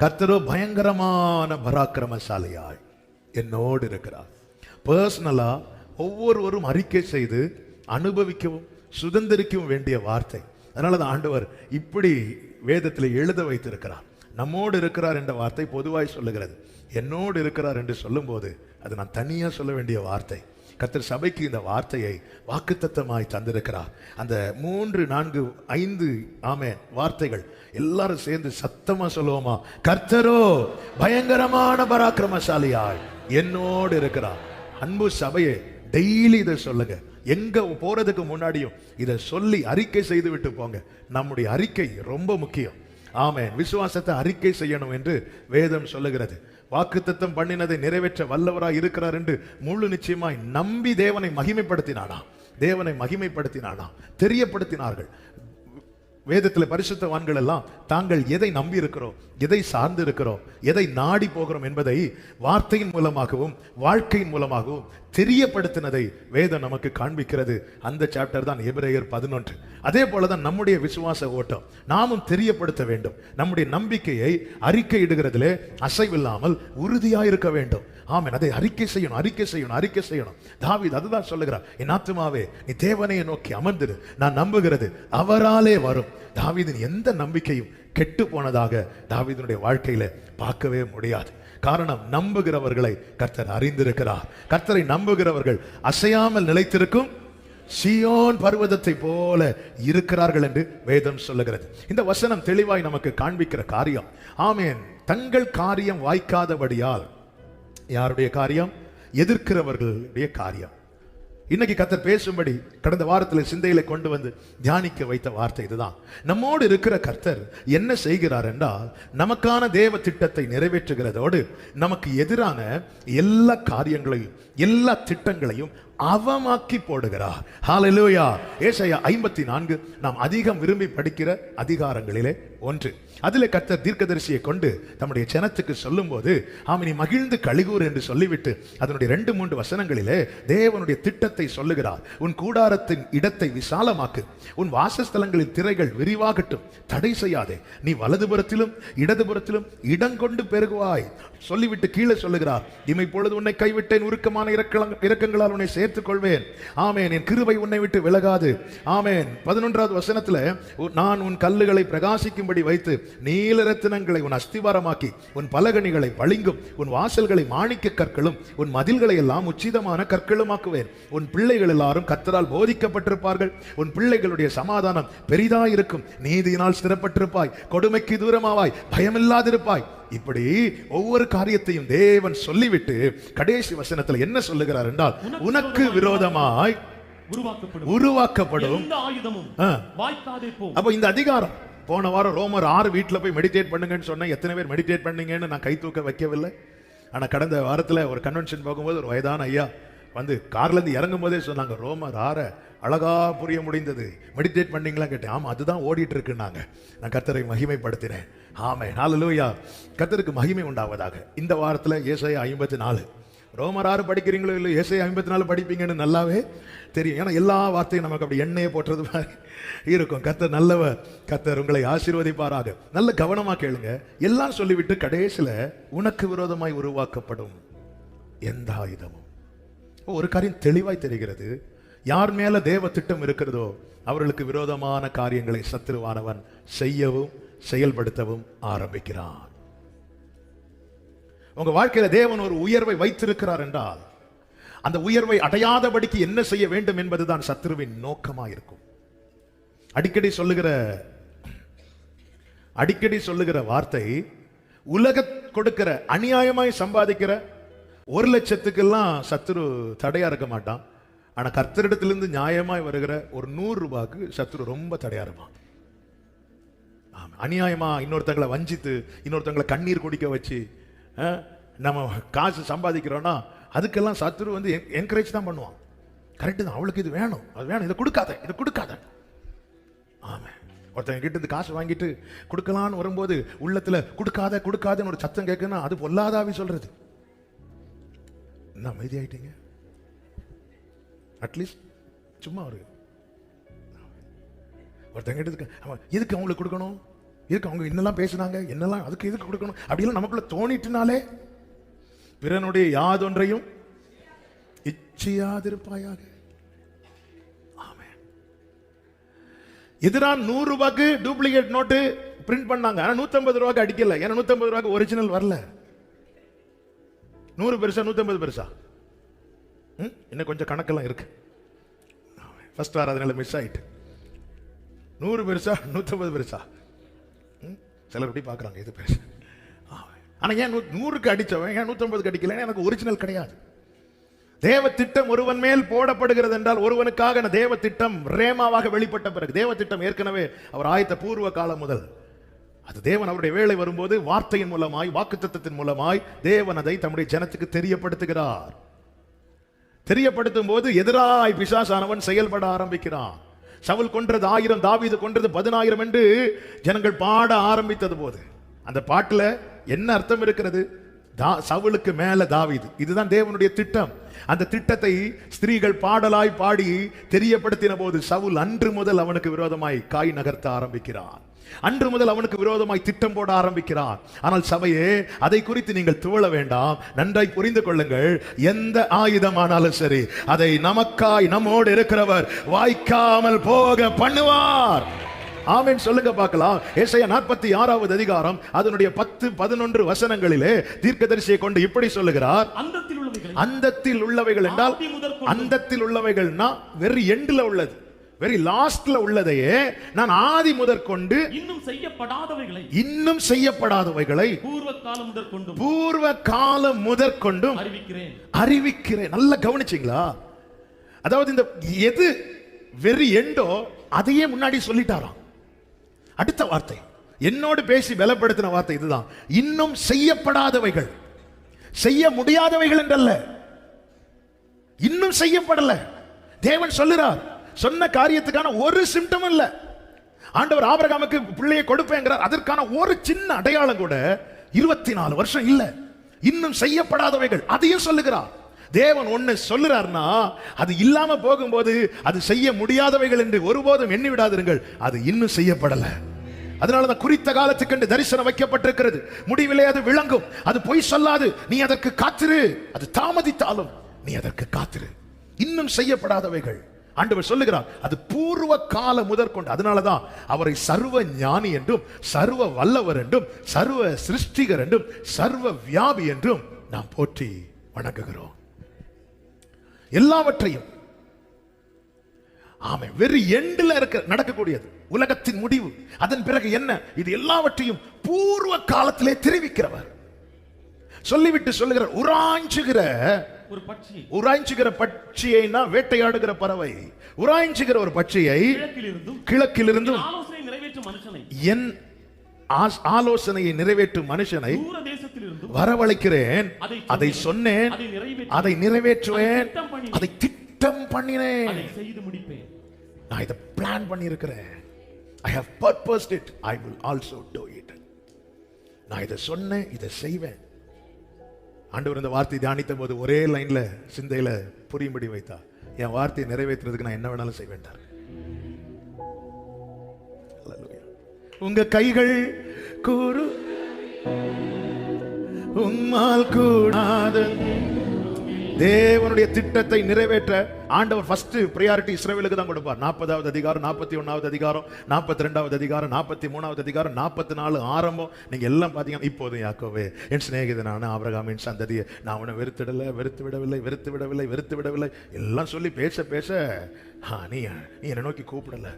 கர்த்தரோ பயங்கரமான பராக்கிரமசாலியாய் என்னோடு இருக்கிறார். பர்சனலா ஒவ்வொருவரும் அறிக்கை செய்து அனுபவிக்கவும் சுதந்திரிக்கவும் வேண்டிய வார்த்தை. அதனாலதான் ஆண்டவர் இப்படி வேதத்தில் எழுத வைத்திருக்கிறார். நம்மோடு இருக்கிறார் என்ற வார்த்தை பொதுவாய் சொல்லுகிறது. என்னோடு இருக்கிறார் என்று சொல்லும் போது அது நான் தனியா சொல்ல வேண்டிய வார்த்தை. கர்த்தர் சபைக்கு இந்த வார்த்தையை வாக்குத்தத்தமாய் தந்திருக்கிறார். அந்த 3, 4, 5 ஆமென் வார்த்தைகள் எல்லாரும் சேர்ந்து சத்தமா சொல்லுவோமா? கர்த்தரோ பயங்கரமான பராக்கிரமசாலியாய் என்னோடு இருக்கிறார். அன்பு சபையை டெய்லி இதை சொல்லுங்க. எங்க போறதுக்கு முன்னாடியும் இதை சொல்லி அறிக்கை செய்து விட்டு போங்க. நம்முடைய அறிக்கை ரொம்ப முக்கியம். ஆமென். விசுவாசத்தை அறிக்கை செய்யணும் என்று வேதம் சொல்லுகிறது. வாக்குத்தத்தம் பண்ணினதை நிறைவேற்ற வல்லவராய் இருக்கிறார் என்று முழு நிச்சயமாய் நம்பி தேவனை மகிமைப்படுத்தினானா தெரியப்படுத்தினார்கள். வேதத்தில் பரிசுத்தவான்கள் எல்லாம் தாங்கள் எதை நம்பி இருக்கிறோம், எதை சார்ந்து இருக்கிறோம், எதை நாடி போகிறோம் என்பதை வார்த்தையின் மூலமாகவும் வாழ்க்கையின் மூலமாகவும் தெரியப்படுத்தினதை வேதம் நமக்கு காண்பிக்கிறது. அந்த சாப்டர் தான் எபிரேயர் 11. அதே போலதான் நம்முடைய விசுவாச ஓட்டம் நாமும் தெரியப்படுத்த வேண்டும். நம்முடைய நம்பிக்கையை அறிக்கை இடுகிறதிலே அசைவில்லாமல் உறுதியாயிருக்க வேண்டும். ஆமென். அதை அறிக்கை செய்யணும். தாவீது அதுதான் சொல்லுகிறார், என் ஆத்துமாவே நீ தேவனையை நோக்கி அமர்ந்திரு, நான் நம்புகிறது அவராலே வரும். தாவீதின் எந்த நம்பிக்கையும் கெட்டு போனதாக தாவீதினுடைய வாழ்க்கையில பார்க்கவே முடியாது. காரணம், நம்புகிறவர்களை கர்த்தர் அறிந்திருக்கிறார். கர்த்தரை நம்புகிறவர்கள் அசையாமல் நிலைத்திருக்கும் சீயோன் பர்வதத்தை போல இருக்கிறார்கள் என்று வேதம் சொல்லுகிறது. இந்த வசனம் தெளிவாய் நமக்கு காண்பிக்கிற காரியம், ஆமென், தங்கள் காரியம் வாய்க்காதபடியால். யாருடைய காரியம்? எதிர்க்கிறவர்களுடைய காரியம். இன்னைக்கு கர்த்தர் பேசும்படி கடந்த வாரத்தில் சிந்தையில கொண்டு வந்து தியானிக்க வைத்த வார்த்தை இதுதான். நம்மோடு இருக்கிற கர்த்தர் என்ன செய்கிறார் என்றால், நமக்கான தேவ திட்டத்தை நிறைவேற்றுகிறதோடு நமக்கு எதிரான எல்லா காரியங்களையும் எல்லா திட்டங்களையும் அவமாக்கி போடுகிறார். ஹல்லேலூயா. ஏசாயா 54 நாம் அதிகம் விரும்பி படிக்கிற அதிகாரங்களிலே ஒன்று. அதிலே கர்த்தர் தீர்க்கதரிசியை கொண்டு தம்முடைய ஜனத்துக்கு சொல்லும் போது, ஆமென், நீ மகிழ்ந்து கலிகூர் என்று சொல்லிவிட்டு அதனுடைய 2-3 வசனங்களிலே தேவனுடைய திட்டத்தை சொல்லுகிறார். உன் கூடாரத்தின் இடத்தை விசாலமாக்கு, உன் வாசஸ்தலங்களின் திரைகள் விரிவாகட்டும், தடை செய்யாதே, நீ வலதுபுறத்திலும் இடதுபுறத்திலும் இடங்கொண்டு பெருகுவாய் சொல்லிவிட்டு கீழே சொல்லுகிறார், இமை பொழுது உன்னை கைவிட்டேன், உருக்கமான இரக்கங்களால் உன்னை சேர்த்துக் கொள்வேன். ஆமென், என் கிருபை உன்னை விட்டு விலகாது. ஆமென். 11வது வசனத்துல, நான் உன் கல்லுகளை பிரகாசிக்கும்படி வைத்து நீல ரத்தினங்களை உன் அஸ்திவாரமாக்கி உன் பலகணிகளை பளிங்கும், உன் வாசல்களை மாணிக்க கற்களும், உன் மதில்களை எல்லாம் உச்சிதமான கற்களுமாக்குவேன். உன் பிள்ளைகள் எல்லாரும் கர்த்தரால் போதிக்கப்பட்டிருப்பார்கள். உன் பிள்ளைகளுடைய சமாதானம் பெரிதாயிருக்கும். நீதியினால் ஸ்திரப்பட்டிருப்பாய், கொடுமைக்கு தூரமாவாய், பயமில்லாதிருப்பாய். இப்படி ஒவ்வொரு காரியத்தையும் தேவன் சொல்லிவிட்டு கடைசி வசனத்தில் என்ன சொல்லுகிறார் என்றால், உனக்கு விரோதமாய் உருவாக்கப்படும் அப்ப இந்த அதிகாரம். போன வாரம் ரோமர் 6 வீட்டில் போய் மெடிடேட் பண்ணுங்கன்னு சொன்னேன். எத்தனை பேர் மெடிடேட் பண்ணீங்கன்னு நான் கை தூக்க வைக்கவில்லை. ஆனால் கடந்த வாரத்தில் ஒரு கன்வென்ஷன் போகும்போது ஒரு வயதான ஐயா வந்து கார்லேருந்து இறங்கும் போதே சொன்னாங்க, ரோமர் 6 அழகா புரிய முடிந்தது, மெடிடேட் பண்ணீங்களா கேட்டேன். ஆமாம், அதுதான் ஓடிட்டு இருக்குன்னாங்க. நான் கர்த்தரை மகிமைப்படுத்தினேன். ஆமென், ஹல்லேலூயா. கர்த்தருக்கு மகிமை உண்டாவதாக. இந்த வாரத்தில் ஏசாயா 54. ரோமர் 6 படிக்கிறீங்களோ இல்லை, ஏசாயா 54 படிப்பீங்கன்னு நல்லாவே தெரியும். ஏன்னா எல்லா வார்த்தையும் நமக்கு அப்படி எண்ணெயை போட்டுறது மாதிரி இருக்கும். கர்த்தர் நல்லவர். கர்த்தர் உங்களை ஆசீர்வதிப்பாராக. நல்ல கவனமா கேளுங்க. எல்லாம் சொல்லிவிட்டு கடைசியில உனக்கு விரோதமாய் உருவாக்கப்படும் எந்த ஆயுதமும். ஒரு காரியம் தெளிவாய் தெரிகிறது, யார் மேல தேவ திட்டம் இருக்கிறதோ அவர்களுக்கு விரோதமான காரியங்களை சத்துருவானவன் செய்யவும் செயல்படுத்தவும் ஆரம்பிக்கிறான். உங்க வாழ்க்கையில தேவன் ஒரு உயர்வை வைத்திருக்கிறார் என்றால் அந்த உயர்வை அடையாதபடிக்கு என்ன செய்ய வேண்டும் என்பதுதான் சத்துருவின் நோக்கமா இருக்கும். அடிக்கடி சொல்லுகிற வார்த்தை, உலக கொடுக்கிற அநியாயமாய் சம்பாதிக்கிற 1 லட்சத்துக்கெல்லாம் சத்துரு தடையா இருக்க மாட்டான். ஆனா கர்த்தரிடத்திலிருந்து நியாயமாய் வருகிற ஒரு 100 ரூபாய்க்கு சத்துரு ரொம்ப தடையா இருப்பான். அநியாயமா இன்னொருத்தங்களை வஞ்சித்து இன்னொருத்தங்களை கண்ணீர் குடிக்க வச்சு நம்ம காசு சம்பாதிக்கிறோம்னா அதுக்கெல்லாம் சத்துரு வந்து என்கரேஜ் தான் பண்ணுவான். கரெக்டு தான், அவளுக்கு இது வேணும், அது வேணும், இதை கொடுக்காத. ஆமா, ஒருத்தங்க கிட்ட இருந்து காசு வாங்கிட்டு கொடுக்கலான்னு வரும்போது உள்ளத்துல கொடுக்காதன்னு ஒரு சத்தம் கேட்கணும். அது பொல்லாதாவி சொல்றது. என்ன அமைதியாயிட்டீங்க? அட்லீஸ்ட் சும்மா ஒருத்தங்க கிட்ட எதுக்கு அவங்களுக்கு கொடுக்கணும்? இருக்கு. அவங்க என்னெல்லாம் பேசுனாங்க, என்னெல்லாம் அதுக்கு எதுக்கு கொடுக்கணும் அப்படிலாம் நமக்குள்ள தோணிட்டுனாலே பிறனுடைய யாதொன்றையும் இச்சையாதிருப்பாயாக. எதிரான 100 ரூபாய்க்கு டூப்ளிகேட் நோட்டு பிரிண்ட் பண்ணாங்க. ஆனா 150 ரூபாய்க்கு அடிக்கல. ஏன்னா 150 ரூபாய்க்கு ஒரிஜினல் வரல. 100 பெருசா 150 பெருசா? இன்னும் கொஞ்சம் கணக்கெல்லாம் இருக்கு. ஃபர்ஸ்ட் வாரம் அதனால மிஸ் ஆயிட்டு. 100 பெருசா 150 பெருசா? சிலர் எப்படி பார்க்குறாங்க இது பெருசா. ஆனால் ஏன் 100க்கு அடித்தவன் ஏன் 150க்கு அடிக்கல? எனக்கு ஒரிஜினல் கிடையாது. தேவ திட்டம் ஒருவன் மேல் போடப்படுகிறது என்றால் ஒருவனுக்காக தேவ திட்டம் ரேமாவாக வெளிப்பட்ட பிறகு, தேவ திட்டம் ஏற்கனவே அவர் ஆயத்த பூர்வ காலம் முதல், அது தேவன் அவருடைய வேலை வரும்போது வார்த்தையின் மூலமாய் வாக்குத்தத்தத்தின் மூலமாய் தேவன் அதை தம்முடைய ஜனத்துக்கு தெரியப்படுத்துகிறார். தெரியப்படுத்தும் போது எதிராய் பிசாசானவன் செயல்பட ஆரம்பிக்கிறான். சவுல் கொன்றது 1000, தாவீது கொன்றது 10000 என்று ஜனங்கள் பாட ஆரம்பித்தது போது அந்த பாட்டுல என்ன அர்த்தம் இருக்கிறது? சவுலுக்கு மேல தாவீது. இதுதான் தேவனுடைய திட்டம். அந்த திட்டத்தை ஸ்திரீகள் பாடலாய் பாடி தெரியப்படுத்தின போது சவுல் அன்று முதல் அவனுக்கு விரோதமாய் காய் நகர்த்த ஆரம்பிக்கிறான். அன்று முதல் அவனுக்கு விரோதமாய் திட்டம் போட ஆரம்பிக்கிறான். ஆனால் சபையே, அதை குறித்து நீங்கள் துவள வேண்டாம். நன்றாய் புரிந்து கொள்ளுங்கள். எந்த ஆயுதமானாலும் சரி, அதை நமக்காய் நம்மோடு இருக்கிறவர் வாய்க்காமல் போக பண்ணுவார். ஆமென் சொல்லுங்க பார்க்கலாம். ஏசாயா 46வது அதிகாரம் அதனுடைய 10-11 வசனங்களிலே தீர்க்கதரிசியை கொண்டு இப்படி சொல்லுகிறார். அந்தத்தில் உள்ளவைகள் என்றால், அந்தத்தில் உள்ளவைகள்னா வெரி எண்ட்ல உள்ளது, வெரி லாஸ்ட்ல உள்ளதையே நான் ஆதி முதற்கொண்டு இன்னும் செய்யப்படாதவைகளை பூர்வ காலம் முதற்கொண்டும் அறிவிக்கிறேன். நல்லா கவனிச்சீங்களா? அதாவது இந்த எது வெரி எண்டோ அதையே முன்னாடி சொல்லிட்டாராம். அடுத்த வார்த்தை என்னோடு பேசி பலப்படுத்தின வார்த்தை இதுதான். இன்னும் செய்யப்படாதவைகள், செய்ய முடியாதவைகள் என்றல்ல, இன்னும் செய்யப்படல. தேவன் சொல்லுறார், சொன்ன காரியத்துக்கான ஒரு சிம்டம் இல்ல. ஆண்டவர் ஆபிரகாமுக்கு பிள்ளையை கொடுப்பேங்கிறார், அதற்கான ஒரு சின்ன அடையாளம் கூட 24 வருஷம் இல்ல. இன்னும் செய்யப்படாதவைகள் அதையும் சொல்லுகிறார். தேவன் ஒன்னு சொல்லுறார்னா அது இல்லாம போகும்போது அது செய்ய முடியாதவைகள் என்று ஒருபோதும் எண்ணி விடாதிருங்கள். அது இன்னும் செய்யப்படல. அதனாலதான் குறித்த காலத்துக்கு என்று தரிசனம் வைக்கப்பட்டிருக்கிறது. முடிவிலே அது விளங்கும். அது பொய் சொல்லாது. நீ அதற்கு காத்திரு. அது தாமதித்தாலும் நீ அதற்கு காத்திரு. இன்னும் செய்யப்படாதவைகள் ஆண்டவர் சொல்லுகிறார். அது பூர்வ கால முதற்கொண்டு. அதனாலதான் அவரை சர்வ ஞானி என்றும் சர்வ வல்லவர் என்றும் சர்வ சிருஷ்டிகர் என்றும் சர்வ வியாபி என்றும் நாம் போற்றி வணங்குகிறோம். எல்லாவற்றையும் ஆமென் வெரி எண்ட்ல நடக்கக்கூடியது, உலகத்தின் முடிவு, அதன் பிறகு என்ன, இது எல்லாவற்றையும் பூர்வ காலத்திலே தெரிவிக்கிறவர். சொல்லிவிட்டு சொல்லுகிறார், உராய்ச்சுகிற ஒரு பட்சி. உராய்ச்சுகிற பட்சியைனா வேட்டையாடுகிற பறவை. உராய்ச்சுகிற ஒரு பட்சியை கிழக்கிலிருந்தும் என் ஆலோசனையை நிறைவேற்றும் மனுஷனை வரவழைக்கிறேன். அதை சொன்னேன், அதை நிறைவேற்றுவேன், அதை திட்டம் பண்ணினேன், நான் இதை பிளான் பண்ணியிருக்கிறேன். I have purposed it, I will also do it. நான் இதை சொன்னேன், இதை செய்வேன். ஆண்டவர் இந்த வார்த்தை தியானித்த போது ஒரே லைன்ல சிந்தையில புரியும்படி வைத்தா, என் வார்த்தையை நிறைவேற்றுறதுக்கு நான் என்ன வேணாலும் செய்வேன். உங்க கைகள் கூறு உம்மால் கூடாது. தேவனுடைய திட்டத்தை நிறைவேற்ற ஆண்டவர் ஃபர்ஸ்ட் பிரையாரிட்டி இஸ்ரவேலுக்கு தான் கொடுப்பார். 40வது அதிகாரம், 41வது அதிகாரம், 42வது அதிகாரம், 43வது அதிகாரம், 44 ஆரம்பம் நீங்க எல்லாம் பாத்தீங்கன்னா, இப்போது யாக்கோவே என் சிநேகிதனான ஆபிரகாமின் சந்ததியை நான் அவனை வெறுத்து விடவில்லை எல்லாம் சொல்லி பேச பேச நீ என்னை நோக்கி கூப்பிடல.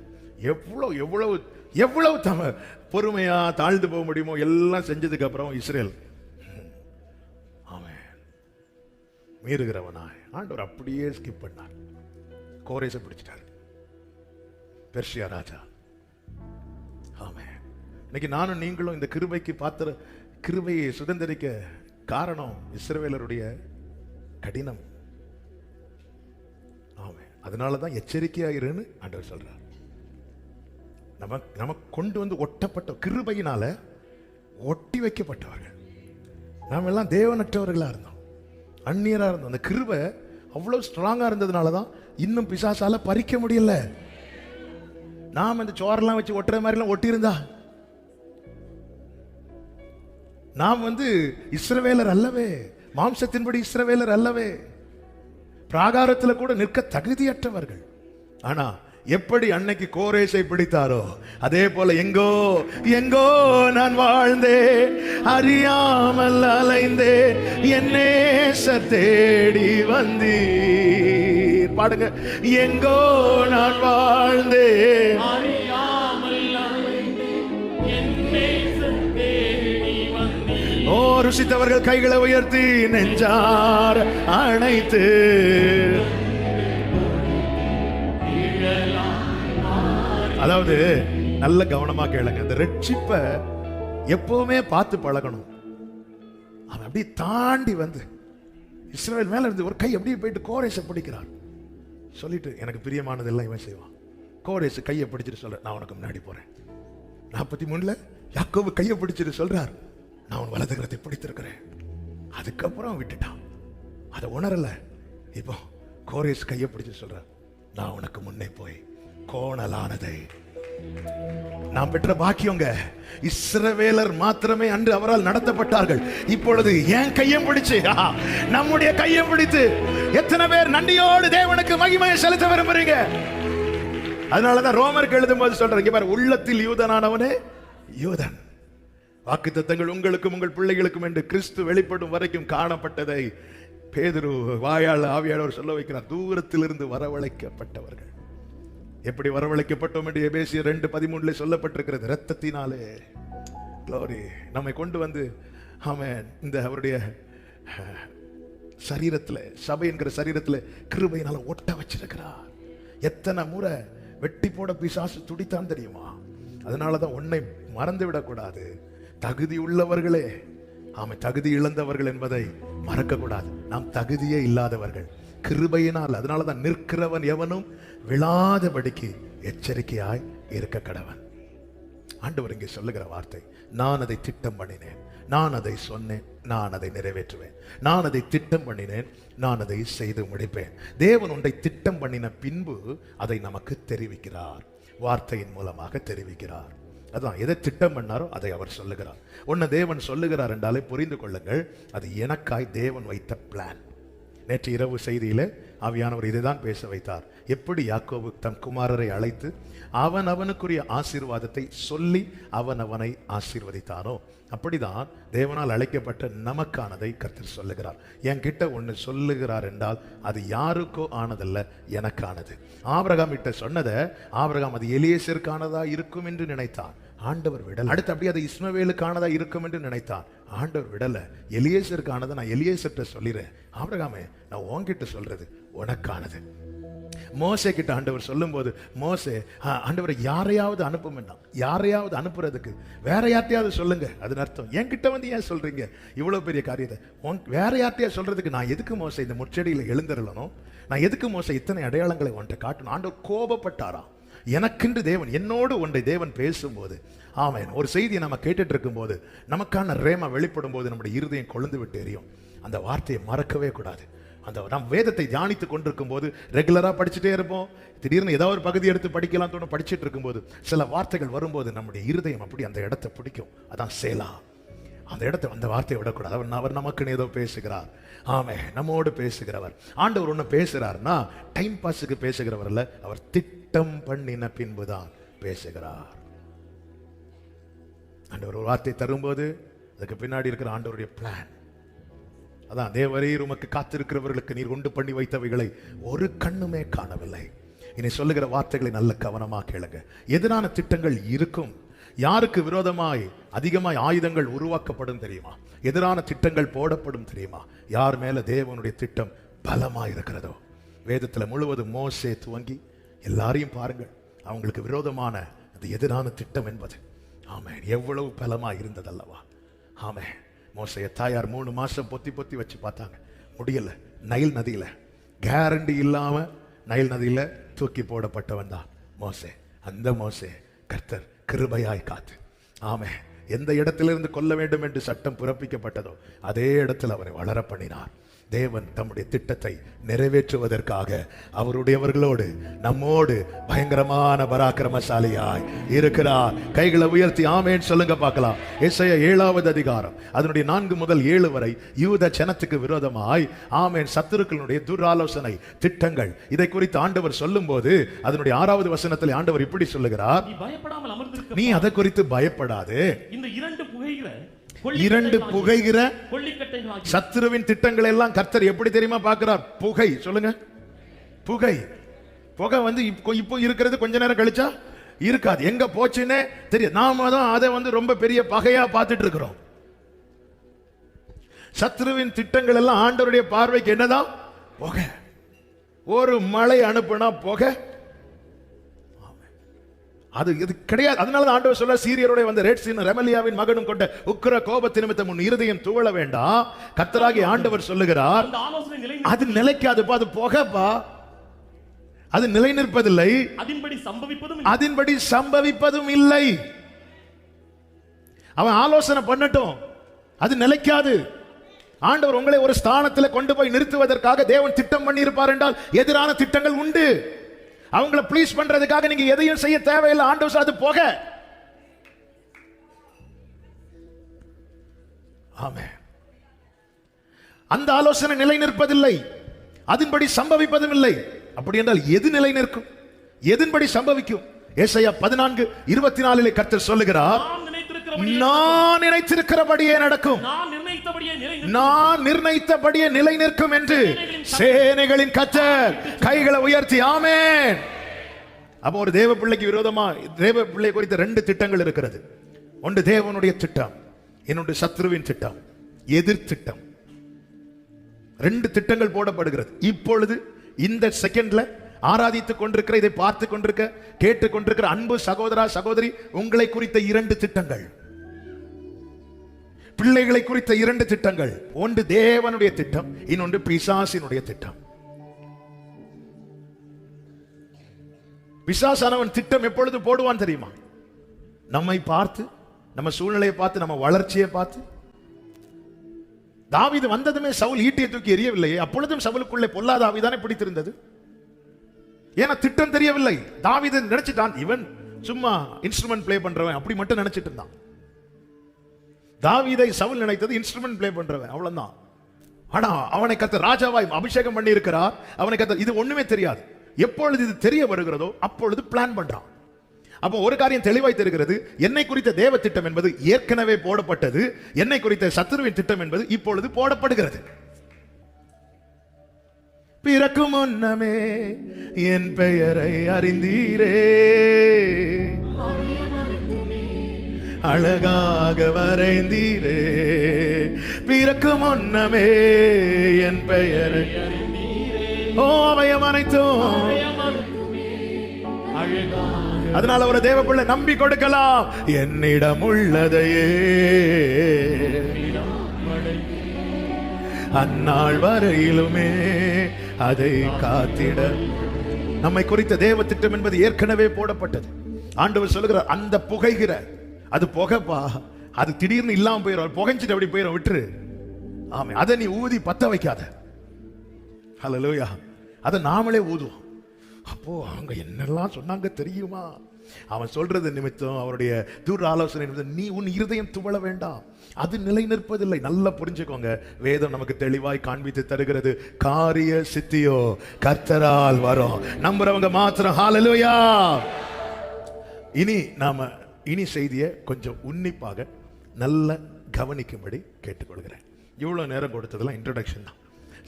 எவ்வளவு பொறுமையா தாழ்ந்து போக முடியுமோ எல்லாம் செஞ்சதுக்கு அப்புறம் இஸ்ரேல் மீறுகிறவனாய் ஆண்டவர் அப்படியே ஸ்கிப் பண்ணார். கோரேச பிடிச்சிட்டார், பெர்ஷியா ராஜா. ஆமென். இன்னைக்கு நானும் நீங்களும் இந்த கிருபைக்கு பாத்திர, கிருபையை சுதந்திரிக்க காரணம் இஸ்ரவேலருடைய கடினம். ஆமென். அதனாலதான் எச்சரிக்கையா இருன்னு ஆண்டவர் சொல்றார். நமக்கு கொண்டு வந்து ஒட்டப்பட்ட கிருபையினால ஒட்டி வைக்கப்பட்டவர்கள். நாம் எல்லாம் தேவனற்றவர்களா இருந்தோம், அந்நியரா இருந்தோம். அந்த கிருபை அவ்வளவு ஸ்ட்ராங்கா இருந்ததுனாலதான் இன்னும் பிசாசால பறிக்க முடியல. நாம் இந்த சோரெல்லாம் வச்சு ஒட்டுற மாதிரி எல்லாம் ஒட்டி இருந்தா நாம் இஸ்ரவேலர் அல்லவே, மாம்சத்தின்படி இஸ்ரவேலர் அல்லவே, பிராகாரத்தில் கூட நிற்க தகுதியற்றவர்கள். ஆனா எப்படி அன்னைக்கு கோரேசை பிடித்தாரோ அதே போல எங்கோ எங்கோ நான் வாழ்ந்தேன், அறியாமல் அலைந்தேன், என்னே தேடி வந்தீர். பாடுங்க. எங்கோ நான் வாழ்ந்தேன், ஓ ருசித்தவர்கள் கைகளை உயர்த்தி நெஞ்சார் அணைத்து. அதாவது நல்ல கவனமா கேளுங்க, இந்த ரட்சிப்பை எப்பவுமே பார்த்து பழகணும். அவன் அப்படி தாண்டி இஸ்ரவேல் மேல இருந்து ஒரு கை அப்படியே போயிட்டு கோரேசை பிடிக்கிறார். சொல்லிட்டு எனக்கு பிரியமானதெல்லாம் இவன் செய்வான். கோரேசு கையை பிடிச்சிட்டு சொல்ற, நான் உனக்கு முன்னாடி போறேன். 43 யாக்கோபு கையை பிடிச்சிட்டு சொல்றார், நான் உன் வலதுகரத்தை பிடித்திருக்கிறேன். அதுக்கப்புறம் விட்டுட்டான், அதை உணரல. இப்போ கோரேசு கையை பிடிச்சு சொல்றார், நான் உனக்கு முன்னே போய் கோணலானதை நாம் பெற்ற பாக்கியங்க. இஸ்ரவேலர் மாத்திரமே அன்று அவரால் நடத்தப்பட்டார்கள். இப்பொழுது என் கையம் பிடிச்சு, நம்முடைய கையம் பிடித்து எத்தனை பேர் நன்றியோடு தேவனுக்கு மகிமையை செலுத்த விரும்புறீங்க? அதனாலதான் ரோமருக்கு எழுதும் போது சொல்றேன், உள்ளத்தில் யூதனானவனே யூதன். வாக்குத்தத்தங்கள் உங்களுக்கும் உங்கள் பிள்ளைகளுக்கும் என்று கிறிஸ்து வெளிப்படும் வரைக்கும் காணப்பட்டதை பேதுரு வாயால் ஆவியாளர் சொல்ல வைக்கிறார். தூரத்திலிருந்து வரவழைக்கப்பட்டவர்கள். எப்படி வரவழைக்கப்பட்டோம் என்று எபேசியர் 2:13 சொல்லப்பட்டிருக்கிறது. இரத்தத்தினாலே க்ளோரி நம்மை கொண்டு ஆமென் இந்த அவருடைய சரீரத்தில், சபை என்கிற சரீரத்தில் கிருபையினால ஒட்ட வச்சிருக்கிறார். எத்தனை முறை வெட்டி போட பிசாசு துடித்தான் தெரியுமா? அதனாலதான் உன்னை மறந்து விடக்கூடாது. தகுதி உள்ளவர்களே, தகுதி இழந்தவர்கள் என்பதை மறக்க கூடாது. நாம் தகுதியே இல்லாதவர்கள், கிருபையினால். அதனாலதான் நிற்கிறவன் எவனும் விழாதபடிக்கு எச்சரிக்கையாய் இருக்க கடவன். ஆண்டவர் இங்கே சொல்லுகிற வார்த்தை, நான் அதை திட்டம் பண்ணினேன், நான் அதை சொன்னேன், நான் அதை நிறைவேற்றுவேன். நான் அதை திட்டம் பண்ணினேன், நான் அதை செய்து முடிப்பேன். தேவன் ஒன்றை திட்டம் பண்ணின பின்பு அதை நமக்கு தெரிவிக்கிறார், வார்த்தையின் மூலமாக தெரிவிக்கிறார். அதான் எதை திட்டம் பண்ணாரோ அதை அவர் சொல்லுகிறார். ஒன்னு தேவன் சொல்லுகிறார் என்றாலே புரிந்து கொள்ளுங்கள், அது எனக்காய் தேவன் வைத்த பிளான். நேற்று இரவு செய்தியில ஆவியானவர் இதைதான் பேச வைத்தார். எப்படி யாக்கோபு தன் குமாரரை அழைத்து அவனுக்குரிய ஆசீர்வாதத்தை சொல்லி அவனை ஆசீர்வதித்தானோ, அப்படிதான் தேவனால் அழைக்கப்பட்ட நமக்கானதை கர்த்தர் சொல்லுகிறார். என்கிட்ட ஒன்று சொல்லுகிறார் என்றால் அது யாருக்கோ ஆனதல்ல, எனக்கானது. ஆபிரகாம் கிட்ட சொன்னதை ஆபிரகாம் அது எலியேசருக்கானதா இருக்கும் என்று நினைத்தான், ஆண்டவர் விடல. அடுத்து அப்படியே அது இஸ்மவேலுக்கானதா இருக்கும் என்று நினைத்தான், ஆண்டவர் விடல. எலியேசருக்கானதை நான் எலியேசர்கிட்ட சொல்லிடுறேன். ஆபிரகாமே, நான் உன்கிட்ட சொல்றது உனக்கானது. மோசே கிட்ட ஆண்டவர் சொல்லும் போது, மோசே ஆண்டவரை யாரையாவது அனுப்பும், யாரையாவது அனுப்புறதுக்கு வேற யார்ட்டையாவது சொல்லுங்க. அது அர்த்தம், என்கிட்ட ஏன் சொல்றீங்க இவ்வளவு பெரிய காரியத்தை? வேற யார்ட்டையா சொல்றதுக்கு நான் எதுக்கு மோசே இந்த முச்செடியில எழுந்திரலணும்? நான் எதுக்கு மோசே இத்தனை அடையாளங்களை ஒன்றை காட்டணும்? ஆண்டவர் கோபப்பட்டாராம். எனக்கென்று தேவன், என்னோடு ஒன்றை தேவன் பேசும்போது, ஆமென், ஒரு செய்தியை நம்ம கேட்டுட்டு இருக்கும் போது நமக்கான ரேமா வெளிப்படும் போது நம்முடைய இருதயம் கொழுந்து விட்டு எரியும். அந்த வார்த்தையை மறக்கவே கூடாது. அந்த நம் வேதத்தை தியானித்து கொண்டிருக்கும் போது ரெகுலரா படிச்சுட்டே இருப்போம். திடீர்னு ஏதாவது ஒரு பகுதி எடுத்து படிக்கலாம் தோணும். படிச்சுட்டு இருக்கும்போது சில வார்த்தைகள் வரும்போது நம்முடைய இருதயம் அப்படி அந்த இடத்தை பிடிக்கும். அதான் சேலா. அந்த இடத்தை, அந்த வார்த்தையை விடக்கூடாது. அவர் நமக்குன்னு ஏதோ பேசுகிறார். ஆமே, நம்மோடு பேசுகிறவர். ஆண்டவர் ஒன்று பேசுகிறார்னா டைம் பாஸுக்கு பேசுகிறவர் அல்ல, அவர் திட்டம் பண்ணின பின்புதான் பேசுகிறார். ஆண்டவர் ஒரு வார்த்தை தரும்போது அதுக்கு பின்னாடி இருக்கிற ஆண்டவருடைய பிளான். அதான், தேவரீர் உமக்கு காத்திருக்கிறவர்களுக்கு நீர் உண்டு பண்ணி வைத்தவைகளை ஒரு கண்ணுமே காணவில்லை. இனி சொல்லுகிற வார்த்தைகளை நல்ல கவனமாக கேளுங்க. எதிரான திட்டங்கள் இருக்கும். யாருக்கு விரோதமாய் அதிகமாய் ஆயுதங்கள் உருவாக்கப்படும் தெரியுமா? எதிரான திட்டங்கள் போடப்படும் தெரியுமா? யார் மேல தேவனுடைய திட்டம் பலமாய் இருக்கிறதோ. வேதத்துல முழுவதும் மோசே துவங்கி எல்லாரையும் பாருங்கள், அவங்களுக்கு விரோதமான அந்த எதிரான திட்டம் என்பது ஆமென் எவ்வளவு பலமாய் இருந்ததல்லவா? ஆமென். மோசைய தாயார் 3 மாசம் பொத்தி பொத்தி வச்சு பார்த்தாங்க, முடியல. நைல் நதியில கேரண்டி இல்லாம நைல் நதியில தூக்கி போடப்பட்டவன் தான் மோசே. அந்த மோசே கர்த்தர் கிருபையாய் காத்து, ஆமென், எந்த இடத்திலிருந்து கொல்ல வேண்டும் என்று சட்டம் பிறப்பிக்கப்பட்டதோ அதே இடத்தில் அவரை வளர பண்ணினார். தேவன் தம்முடைய திட்டத்தை நிறைவேற்றுவதற்காக அவருடையவர்களோடு நம்மோடு பயங்கரமான பராக்கிரமசாலியாய் இருக்கிறார். கைகளை உயர்த்தி ஆமென் சொல்லுங்க பார்க்கலாம். எசேயா 7வது அதிகாரம் அதனுடைய 4 முதல் 7 வரை யூத ஜனத்துக்கு விரோதமாய் ஆமென் சத்துருக்களுடைய துராலோசனை திட்டங்கள் இதை குறித்து ஆண்டவர் சொல்லும் போது அதனுடைய 6வது வசனத்தில் ஆண்டவர் இப்படி சொல்லுகிறார், நீ அதை குறித்து பயப்படாதே. இந்த இரண்டு புகைகிற சத்துருவின் திட்டங்கள் எல்லாம் கர்த்தர் எப்படி தெரியுமா பார்க்கிறார்? புகை. சொல்லுங்க, புகை. புகை வந்து இப்போ இருக்கிறது கொஞ்ச நேரம் கழிச்சா இருக்காது, எங்க போச்சுன்னே தெரியும். நாம தான் அதை வந்து ரொம்ப பெரிய பகையா பார்த்துட்டு இருக்கிறோம். சத்துருவின் திட்டங்கள் எல்லாம் ஆண்டவருடைய பார்வைக்கு என்னதான்? புகை. ஒரு மழை அனுப்புனா புகை, அது இது கிடையாது. அதனால ஆண்டவர் சொல்ல, சீரியரோட வந்த ரேட்சின் ரெமலியாவின் மகனும் கொண்ட உக்கிர கோபத்தின் நிமித்தம் உன் இருதயம் துவள வேண்டாம். கர்த்தராகிய ஆண்டவர் சொல்லுகிறார், அது நிலைக்காதுப்பா, அது புகைப்பா, அது நிலை நிற்பதில்லை, அதன்படி சம்பவிப்பதும் இல்லை. அவன் ஆலோசனை பண்ணட்டும், அது நிலைக்காது. ஆண்டவர் உங்களை ஒரு ஸ்தானத்தில் கொண்டு போய் நிறுத்துவதற்காக தேவன் திட்டம் பண்ணி இருப்பார் என்றால் எதிரான திட்டங்கள் உண்டு. அவங்களை ப்ளீஸ் பண்றதுக்காக நீங்க எதையும் செய்ய தேவையில்லை. ஆண்டவர் அது போக. ஆமென். அந்த ஆலோசனை நிலை நிற்பதில்லை, அதன்படி சம்பவிப்பதும் இல்லை. அப்படி என்றால் எது நிலை நிற்கும், எதன்படி சம்பவிக்கும்? ஏசாயா 14:24 கர்த்தர் சொல்லுகிறார், நான் நினைத்திருக்கிறபடியே நடக்கும், நான் நிர்ணயித்தபடியே நிலை நிற்கும் என்று சேனைகளின் கர்த்தர். கைகளை உயர்த்தி ஆமென். அப்போ ஒரு தேவ பிள்ளைக்கு விரோதமா தேவ பிள்ளை குறித்த 2 திட்டங்கள் இருக்கிறது. ஒன்று தேவனுடைய திட்டம், இன்னொன்று சத்ருவின் திட்டம், எதிர் திட்டம். 2 திட்டங்கள் போடப்படுகிறது. இப்பொழுது இந்த செகண்ட்ல ஆராதித்துக் கொண்டிருக்கிற, இதை பார்த்து கொண்டிருக்க, கேட்டுக் கொண்டிருக்கிற அன்பு சகோதரா சகோதரி, உங்களை குறித்த 2 திட்டங்கள், பிள்ளைகளை குறித்த 2 திட்டங்கள். ஒன்று தேவனுடைய திட்டம், இன்னொன்று பிசாசினுடைய திட்டம். பிசாசானவன் திட்டம் எப்பொழுது போடுவான் தெரியுமா? நம்மை பார்த்து, நம்ம சூழ்நிலையை பார்த்து, நம்ம வளர்ச்சியை பார்த்து. தாவீது வந்ததுமே சவுல் ஈட்டியை தூக்கி எறியவில்லையே, அப்பொழுதும் சவுலுக்குள்ளே பொல்லாத ஆவிதானே பிடித்திருந்தது. ஏன்னா திட்டம் தெரியவில்லை. தாவீது நினைச்சிட்டான், இவன் சும்மா இன்ஸ்ட்ருமெண்ட் பிளே பண்றவன், அப்படி மட்டும் நினைச்சிட்டு இருந்தான். தாவீதை சவுல் நினைத்தது இன்ஸ்ட்ருமெண்ட் பிளே பண்றவன், அவ்வளவுதான். ஆனா அவனை கர்த்தர் ராஜாவாய் அபிஷேகம் பண்ணி இருக்கிறார். அவனை கர்த்தர் இது ஒண்ணுமே தெரியாது. எப்பொழுது இது தெரிய வருகிறதோ அப்பொழுது பிளான் பண்றான். அப்போ ஒரு காரியம் தெளிவாய் தெரிகிறது, என்னை குறித்த தேவ திட்டம் என்பது ஏற்கனவே போடப்பட்டது, என்னை குறித்த சத்துருவின் திட்டம் என்பது இப்பொழுது போடப்படுகிறது. பிறக்கும் முன்னமே என் பெயரை அறிந்தீரே, அழகாக வரைந்தீரே. பிறக்கும் முன்னமே என் பெயரை, ஓ அவயம் அனைத்தும். அதனால ஒரு தேவ பிள்ளை நம்பி கொடுக்கலாம், என்னிடம் உள்ளதையே அந்நாள் வரையிலுமே அதை காத்திட. நம்மை குறித்த தேவ திட்டம் என்பது ஏற்கனவே போடப்பட்டது. ஆண்டவர் சொல்லுகிறார், அந்த புகைகிற, அது புகைப்பா, அது திடீர்னு இல்லாம போயிடும், புகைஞ்சிட்டு அப்படி போயிடும், விட்டுரு. ஆமே, அதை நீ ஊதி பத்த வைக்காத. ஹல்லேலூயா. அதை நாமளே ஊதுவோம். அப்போ அவங்க என்னெல்லாம் சொன்னாங்க தெரியுமா? அவன் சொல்றது நிமித்தம், அவருடைய தூர ஆலோசனை நிமித்தம் நீ உன் இருதயம் துவள வேண்டாம், அது நிலை நிற்பதில்லை. நல்லா புரிஞ்சுக்கோங்க, வேதம் நமக்கு தெளிவாய் காண்பித்து தருகிறது, காரிய சித்தியோ கர்த்தரால் வரும். நம்புறவங்க மாத்திரம் ஹல்லேலூயா. இனி செய்தியை கொஞ்சம் உன்னிப்பாக நல்ல கவனிக்கும்படி கேட்டுக்கொள்கிறேன். இவ்வளவு நேரம் கொடுத்ததெல்லாம் இன்ட்ரோடக்ஷன் தான்,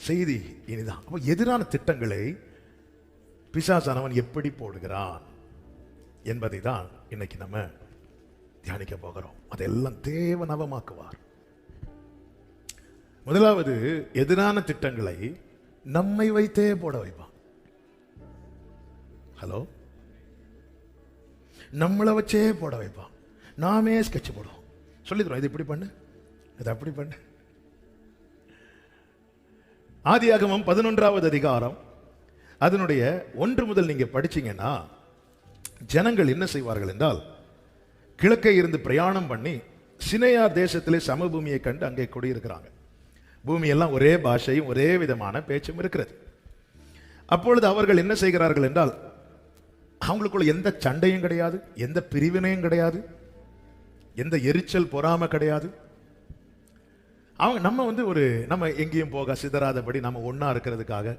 செய்தி இனிதான். அப்போ எதிரான திட்டங்களை பிசாசானவன் எப்படி போடுகிறான் என்பதை தான் இன்னைக்கு நம்ம தியானிக்க போகிறோம். அதெல்லாம் தேவன் நவமாக்குவார். முதலாவது, எதிரான திட்டங்களை நம்மை வைத்தே போட வைப்பான். ஹலோ, நம்மளை வச்சே போட வைப்பான். நாமே ஸ்கெட்ச் போடுவோம், சொல்லிடுறோம், இது இப்படி பண்ணு, இது அப்படி பண்ணு. ஆதியாகமம் 11வது அதிகாரம் அதனுடைய 1 முதல் நீங்க படிச்சீங்கன்னா, ஜனங்கள் என்ன செய்வார்கள் என்றால், கிழக்கே இருந்து பிரயாணம் பண்ணி சினையார் தேசத்திலே சமபூமியை கண்டு அங்கே குடியிருக்கிறாங்க. பூமியெல்லாம் ஒரே பாஷையும் ஒரே விதமான பேச்சும் இருக்கிறது. அப்பொழுது அவர்கள் என்ன செய்கிறார்கள் என்றால், அவங்களுக்குள்ள எந்த சண்டையும் கிடையாது, எந்த பிரிவினையும் கிடையாது, எந்த எரிச்சல் பொறாமை கிடையாது. அவங்க நம்ம எங்கேயும் போக சிதறாதபடி நம்ம ஒன்னா இருக்கிறதுக்காக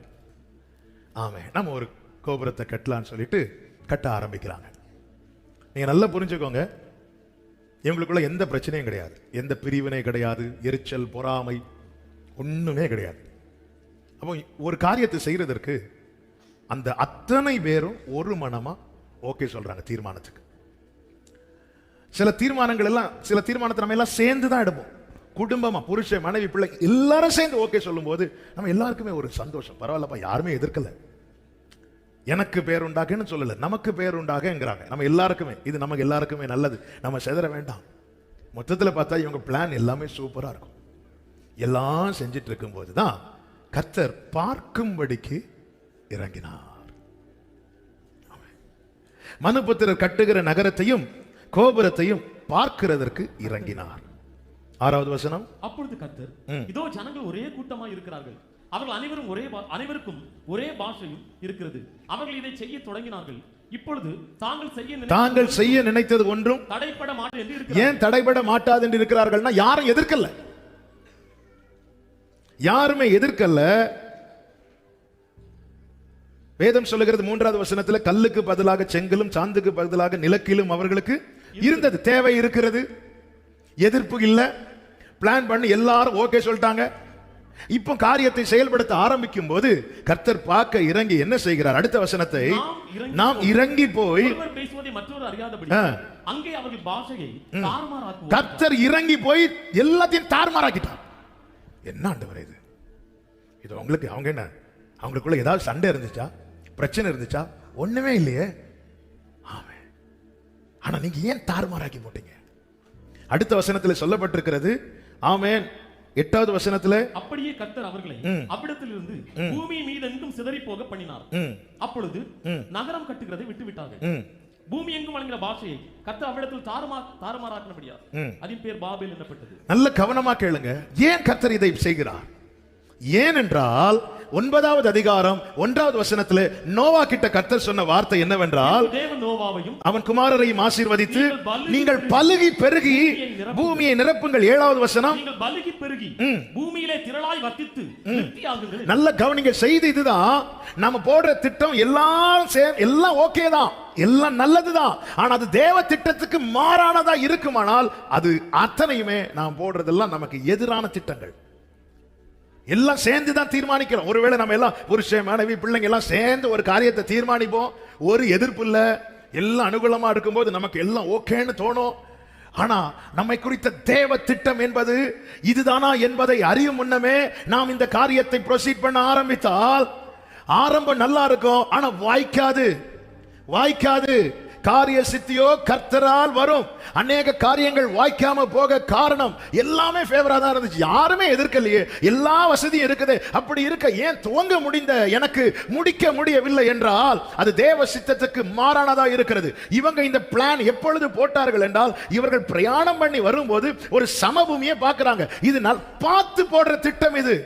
நம்ம ஒரு கோபுரத்தை கட்டலான்னு சொல்லிட்டு கட்ட ஆரம்பிக்கிறாங்க. நீங்க நல்லா புரிஞ்சுக்கோங்க, இவங்களுக்குள்ள எந்த பிரச்சனையும் கிடையாது, எந்த பிரிவினை கிடையாது, எரிச்சல் பொறாமை ஒண்ணுமே கிடையாது. அப்போ ஒரு காரியத்தை செய்யறதற்கு அந்த அத்தனை பேரும் ஒரு மனமா ஓகே சொல்றாங்க தீர்மானத்துக்கு. சில தீர்மானத்தை நம்ம எல்லாம் சேர்ந்து தான் எடுப்போம். குடும்பமா, புருஷன் மனைவி பிள்ளை எல்லாரும் சேர்ந்து ஓகே சொல்லும் போது நம்ம எல்லாருக்குமே ஒரு சந்தோஷம். பரவாயில்லப்பா, யாருமே எதிர்க்கல, எனக்கு பேர் உண்டாகன்னு சொல்லல, நமக்கு பேர் உண்டாகங்கிறாங்க. நம்ம எல்லாருக்குமே இது நமக்கு எல்லாருக்குமே நல்லது, நம்ம செதற வேண்டாம். மொத்தத்தில் பார்த்தா இவங்க பிளான் எல்லாமே சூப்பரா இருக்கும். எல்லாம் செஞ்சிட்டு இருக்கும் போதுதான் கர்த்தர் பார்க்கும்படிக்கு இறங்கினார். மனுபுத்திரர் கட்டுகிற நகரத்தையும் கோபுரத்தையும் பார்க்கிறதற்கு இறங்கினார். 6வது வசனம். அப்பொழுது கர்த்தர், இதோ ஜனங்கள் ஒரே கூட்டமாய் இருக்கிறார்கள், அவர்கள் அனைவருக்கும் ஒரே பாஷையும் இருக்கிறது, அவர்கள் இதை செய்ய தொடங்கினார்கள். இப்பொழுது தாங்கள் செய்ய நினைத்தது ஒன்றும் தடைபட மாட்டாது என்று இருக்கிறார்கள். ஏன் தடைபட மாட்டாது என்று இருக்கிறார்கள்னா, யாரும் எதிர்க்கல, யாருமே எதிர்க்கல. வேதம் சொல்லுகிறது 3வது வசனத்துல, கல்லுக்கு பதிலாக செங்கலும் சாந்துக்கு பதிலாக நிலக்கிலும் அவர்களுக்கு இருந்தது. தேவை இருக்கிறது, எதிர்ப்பு இல்ல, பிளான் பண்ணி எல்லாரும் ஓகே சொல்லிட்டாங்க. இப்போ காரியத்தை செயல்படுத்த ஆரம்பிக்கும் போது கர்த்தர் பார்க்க இறங்கி என்ன செய்கிறார்? அடுத்த வசனத்தை, நாம் இறங்கி போய் பேசுவதை மற்றொரு அறியாதபடி அங்கே அவர்கள் பாஷையை தாறுமாறாக்குவார். கர்த்தர் இறங்கி போய் எல்லாத்தையும் தாறுமாறாக்கிட்டார். என்ன ஆண்டவரே இது? இது உங்களுக்கு அவங்க என்ன, அவங்களுக்குள்ள ஏதாவது சண்டை இருந்துச்சா, பிரச்சனை இருந்துச்சா? ஒண்ணுமே இல்லையே. ஆமே, ஆனா நீங்க ஏன் தாறுமாறாக்கி போட்டீங்க? அடுத்த வசனத்தில் சொல்லப்பட்டிருக்கிறது. ஆமென். 8வது வசனத்துல, அப்படியே கர்த்தர் அவர்களை அவ்விடத்திலிருந்து பூமி மீது எங்கும் சிதறி போக பண்ணினார். அப்பொழுது நகரம் கட்டுகிறதை விட்டு விட்டார்கள். பூமி எங்கும் வழங்கின பாஷையை கர்த்தர் அவ்விடத்தில் தாறுமாறாக்கினபடியா அதன் பேர் பாபேல் எனப்பட்டது. நல்ல கவனமா கேளுங்க, ஏன் கர்த்தர் இதை செய்கிறார்? ஏனென்றால் 9வது அதிகாரம் 1வது வசனத்துல நோவா கிட்ட கர்த்தர் சொன்ன வார்த்தை என்னவென்றால், அவன் குமாரரையும் ஆசீர்வதித்து நீங்கள் பலுகி பெருகி பூமியை நிரப்புங்கள். 7வது வசனம், நீங்கள் பலுகி பெருகி பூமியிலே திரளாய் வர்த்தித்து விருத்தியாகுங்கள். நல்ல கவனிங்க, செய்தி இதுதான். நாம போடுற திட்டம் எல்லாம் ஓகே தான், எல்லாம் நல்லதுதான். ஆனா அது தேவ திட்டத்துக்கு மாறானதா இருக்குமானால் அது அத்தனையுமே நாம் போடுறதெல்லாம் நமக்கு எதிரான திட்டங்கள். எல்லாம் சேர்ந்து தான் தீர்மானிக்கிறோம். ஒருவேளை நம்ம எல்லாம் புருஷன் மனைவி பிள்ளைங்க எல்லாம் சேர்ந்து ஒரு காரியத்தை தீர்மானிப்போம், ஒரு எதிர்ப்பு இல்ல, எல்லாம் அனுகூலமா இருக்கும்போது நமக்கு எல்லாம் ஓகேன்னு தோணும். ஆனா நம்மை குறித்த தேவ திட்டம் என்பது இதுதானா என்பதை அறியும் முன்னமே நாம் இந்த காரியத்தை ப்ரொசீட் பண்ண ஆரம்பித்தால் ஆரம்பம் நல்லா இருக்கும், ஆனா வாய்க்காது. காரிய சித்தியோ கர்த்தரால் வரும். அநேக காரியங்கள் வாய்க்காம போக காரணம் எல்லாமே ஃபேவரா தான் இருந்துச்சு, யாருமே எதிர்க்கலையே, எல்லா வசதியும் இருக்குது. அப்படி இருக்க ஏன் துவங்க முடிந்த எனக்கு முடிக்க முடியவில்லை என்றால் அது தேவ சித்தத்துக்கு மாறானதா இருக்கிறது. இவங்க இந்த பிளான் எப்பொழுது போட்டார்கள் என்றால், இவர்கள் பிரயாணம் பண்ணி வரும்போது ஒரு சமபூமியை பார்க்கிறாங்க. இது பார்த்து போடுற திட்டம் இது.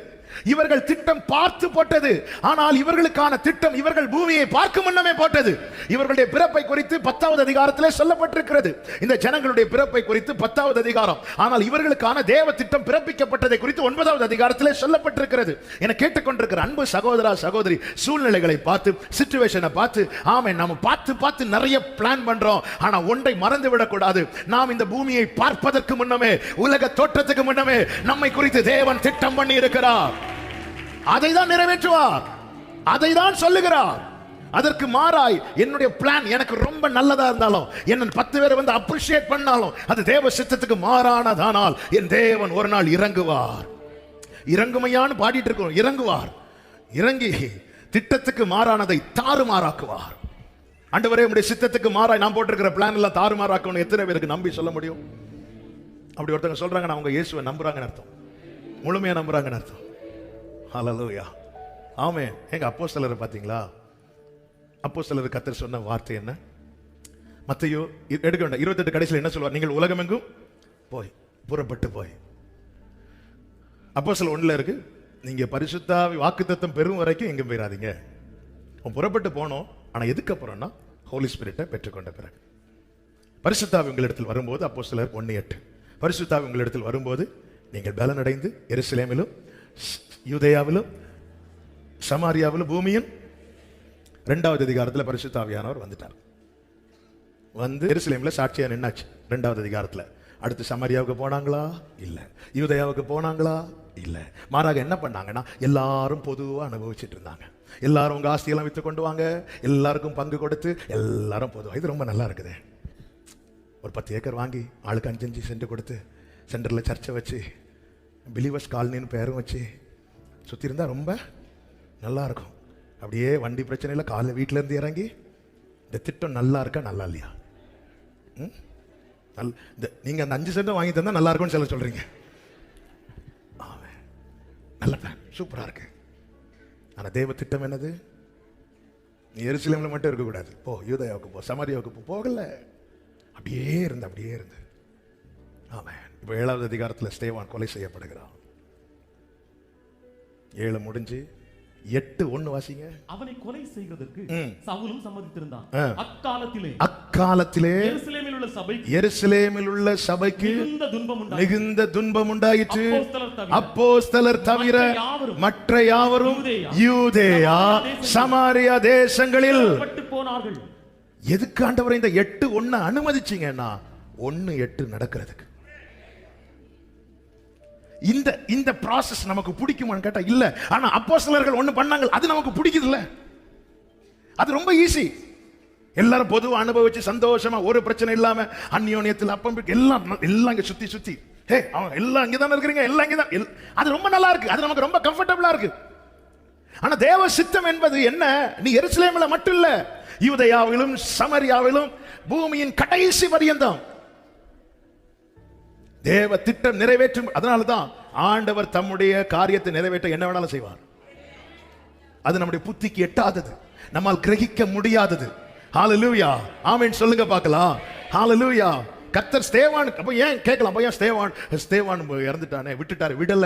இவர்கள் திட்டம் பார்த்து போட்டது. ஆனால் இவர்களுக்கான திட்டம் இவர்கள் பூமியை பார்க்கும் முன்னமே போட்டது. இவர்களுடைய பிறப்பை குறித்து 10வது அதிகாரத்திலே சொல்லப்பட்டிருக்கிறது. இந்த ஜனங்களுடைய பிறப்பை குறித்து 10வது அதிகாரம். ஆனால் இவர்களுக்கான தேவ திட்டம் பிறப்பிக்கப்பட்டதை குறித்து 9வது அதிகாரத்திலே சொல்லப்பட்டிருக்கிறது. என கேட்டுக்கொண்டிருக்கிற அன்பு சகோதரா சகோதரி, சூழ்நிலைகளை பார்த்து, சிச்சுவேஷனை பார்த்து, நாம பார்த்து நிறைய பிளான் பண்றோம். ஆனா ஒன்றை மறந்து விடக்கூடாது, நாம் இந்த பூமியை பார்ப்பதற்கு முன்னமே, உலக தோற்றத்துக்கு முன்னமே நம்மை குறித்து தேவன் திட்டம் பண்ணி இருக்கிறார். அதை தான் நிறைவேற்றுவார், அதை தான் சொல்லுகிறார். அதற்கு மாறாய் என்னுடைய பிளான் எனக்கு ரொம்ப நல்லதா இருந்தாலும், என்ன 10 பேர் வந்து அப்ரிஷியேட் பண்ணாலும், அது தேவ சித்தத்துக்கு மாறானதானால் என் தேவன் ஒரு நாள் இறங்குவார். இறங்குமையான்னு பாடிட்டு இருக்கோம், இறங்குவார். இறங்கி திட்டத்துக்கு மாறானதை தாறுமாறாக்குவார். ஆண்டவரே, உம்முடைய சித்தத்துக்கு மாறாய் நான் போட்டிருக்கிற பிளான் எல்லாம் தாறுமாறாக்கணும். எத்தனை பேருக்கு நம்பி சொல்ல முடியும்? அப்படி ஒருத்தங்க சொல்றாங்க, அவங்க இயேசுவை நம்புறாங்கன்னு அர்த்தம், முழுமையா நம்புறாங்கன்னு அர்த்தம். ஹல்லேலூயா, ஆமென். எங்க அப்போஸ்தலரை பாத்தீங்களா? அப்போஸ்தலர் கர்த்தர் சொன்ன வார்த்தை என்ன? மத்தேயு எடுக்க வேண்டாம், 28 கடைசியில் என்ன சொல்வார்? நீங்கள் உலகமெங்கும் போய் புறப்பட்டு போய். அப்போஸ்தலர் 1 இருக்கு, நீங்க பரிசுத்தாவி வாக்குத்தத்தம் பெறும் வரைக்கும் எங்க போயிடாதீங்க. புறப்பட்டு போனோம், ஆனா எதுக்கு அப்புறம்னா ஹோலி ஸ்பிரிட்டை பெற்றுக்கொண்ட பிறகு. பரிசுத்தாவி உங்களிடத்தில் வரும்போது, அப்போஸ்தலர் 1:8, பரிசுத்தாவி உங்களிடத்தில் வரும்போது நீங்கள் பலனடைந்து எருசலேமிலும் யூதேயாவிலும் சமாரியாவிலும் பூமியின் 2வது அதிகாரத்தில் பரிசுத்தாவியானவர் வந்துட்டார். வந்து எருசலேமில் சாட்சியா நின்னாச்சு 2வது அதிகாரத்தில். அடுத்து சமாரியாவுக்கு போனாங்களா? இல்ல. யூதேயாவுக்கு போனாங்களா? இல்ல. மாறாக என்ன பண்ணாங்கன்னா, எல்லாரும் பொதுவா அனுபவிச்சுட்டு இருந்தாங்க. எல்லாரும் உங்க ஆஸ்தியெல்லாம் வித்து கொண்டு வாங்க, எல்லாருக்கும் பங்கு கொடுத்து எல்லாரும் பொதுவா. இது ரொம்ப நல்லா இருக்குது. ஒரு 10 ஏக்கர் வாங்கி ஆளுக்கு 5 சென்ட் கொடுத்து சென்டரில் சர்ச்சை வச்சு பிலீவர்ஸ் காலனின்னு பேரும் வச்சு சுற்றி இருந்தால் ரொம்ப நல்லா இருக்கும். அப்படியே வண்டி பிரச்சனையில் காலை வீட்டில் இருந்து இறங்கி இந்த திட்டம் நல்லா இருக்கா நல்லா இல்லையா? நீங்கள் அந்த 5 சென்ட் வாங்கி தந்தால் நல்லா இருக்கும்னு சொல்ல சொல்கிறீங்க. நல்ல பிளான், சூப்பராக இருக்கு. ஆனால் தேவ திட்டம் என்னது? நீ எருசலேமில் மட்டும் இருக்கக்கூடாது, போ யூதேயாவுக்கு போ, சமாரியாவுக்கு போ. போகல, அப்படியே இருந்து. ஆமென். இப்போ 7வது அதிகாரத்தில் ஸ்தேவான் கொலை செய்யப்படுகிறான். 7 முடிஞ்சு 8:1 வாசிங்க. அவனை கொலை செய்வதற்கு சவுலும் சம்மதித்திருந்தான். அக்காலத்திலே எருசலேமில் உள்ள சபைக்கு மிகுந்த துன்பம் உண்டாயிற்று. அப்போஸ்தலர் தவிர மற்ற யாவரும் யூதேயா சமாரியா தேசங்களில் போனார்கள். எதுக்கு ஆண்டவரே இந்த 8:1 அனுமதிச்சீங்கன்னா 1:8 நடக்கிறதுக்கு. இந்த process நமக்கு பிடிக்குமான்னு கேட்டா இல்ல. ஆனா அப்போஸ்தலர்கள் ஒண்ணு பண்ணாங்க, அது நமக்கு பிடிக்குது இல்ல. அது ரொம்ப ஈஸி. எல்லாரும் பொதுவா அனுபவிச்சு சந்தோஷமா ஒரு பிரச்சனை இல்லாம அந்யோன்யத்தில் அப்பம் எல்லாம் இங்க சுத்தி ஹே அவங்க எல்லாம் இங்கதான் இருக்கிறீங்க, எல்லாம் இங்கதான். அது ரொம்ப நல்லா இருக்கு, அது நமக்கு ரொம்ப கம்ஃபர்டபிளா இருக்கு. ஆனா தேவ சித்தம் என்பது என்ன? நீ எருசலேமில் மட்டும் இல்ல, யூதேயாவிலும் சமாரியாவிலும் பூமியின் கடைசி பரியந்தம் தேவ திட்டம் நிறைவேற்றும். அதனாலதான் ஆண்டவர் தம்முடைய காரியத்தை நிறைவேற்ற என்ன வேணாலும் செய்வார். அது நம்முடைய புத்திக்கு எட்டாதது, நம்மால் கிரகிக்க முடியாதது. ஹalleluya, ஆமென் சொல்லுங்க பார்க்கலாம். ஹalleluya. கர்த்தர் ஸ்தேவானுக்கு அப்ப ஏன் கேட்கலாம், ஏன் ஸ்தேவான் இறந்துட்டானே விட்டுட்டாரு? விடல.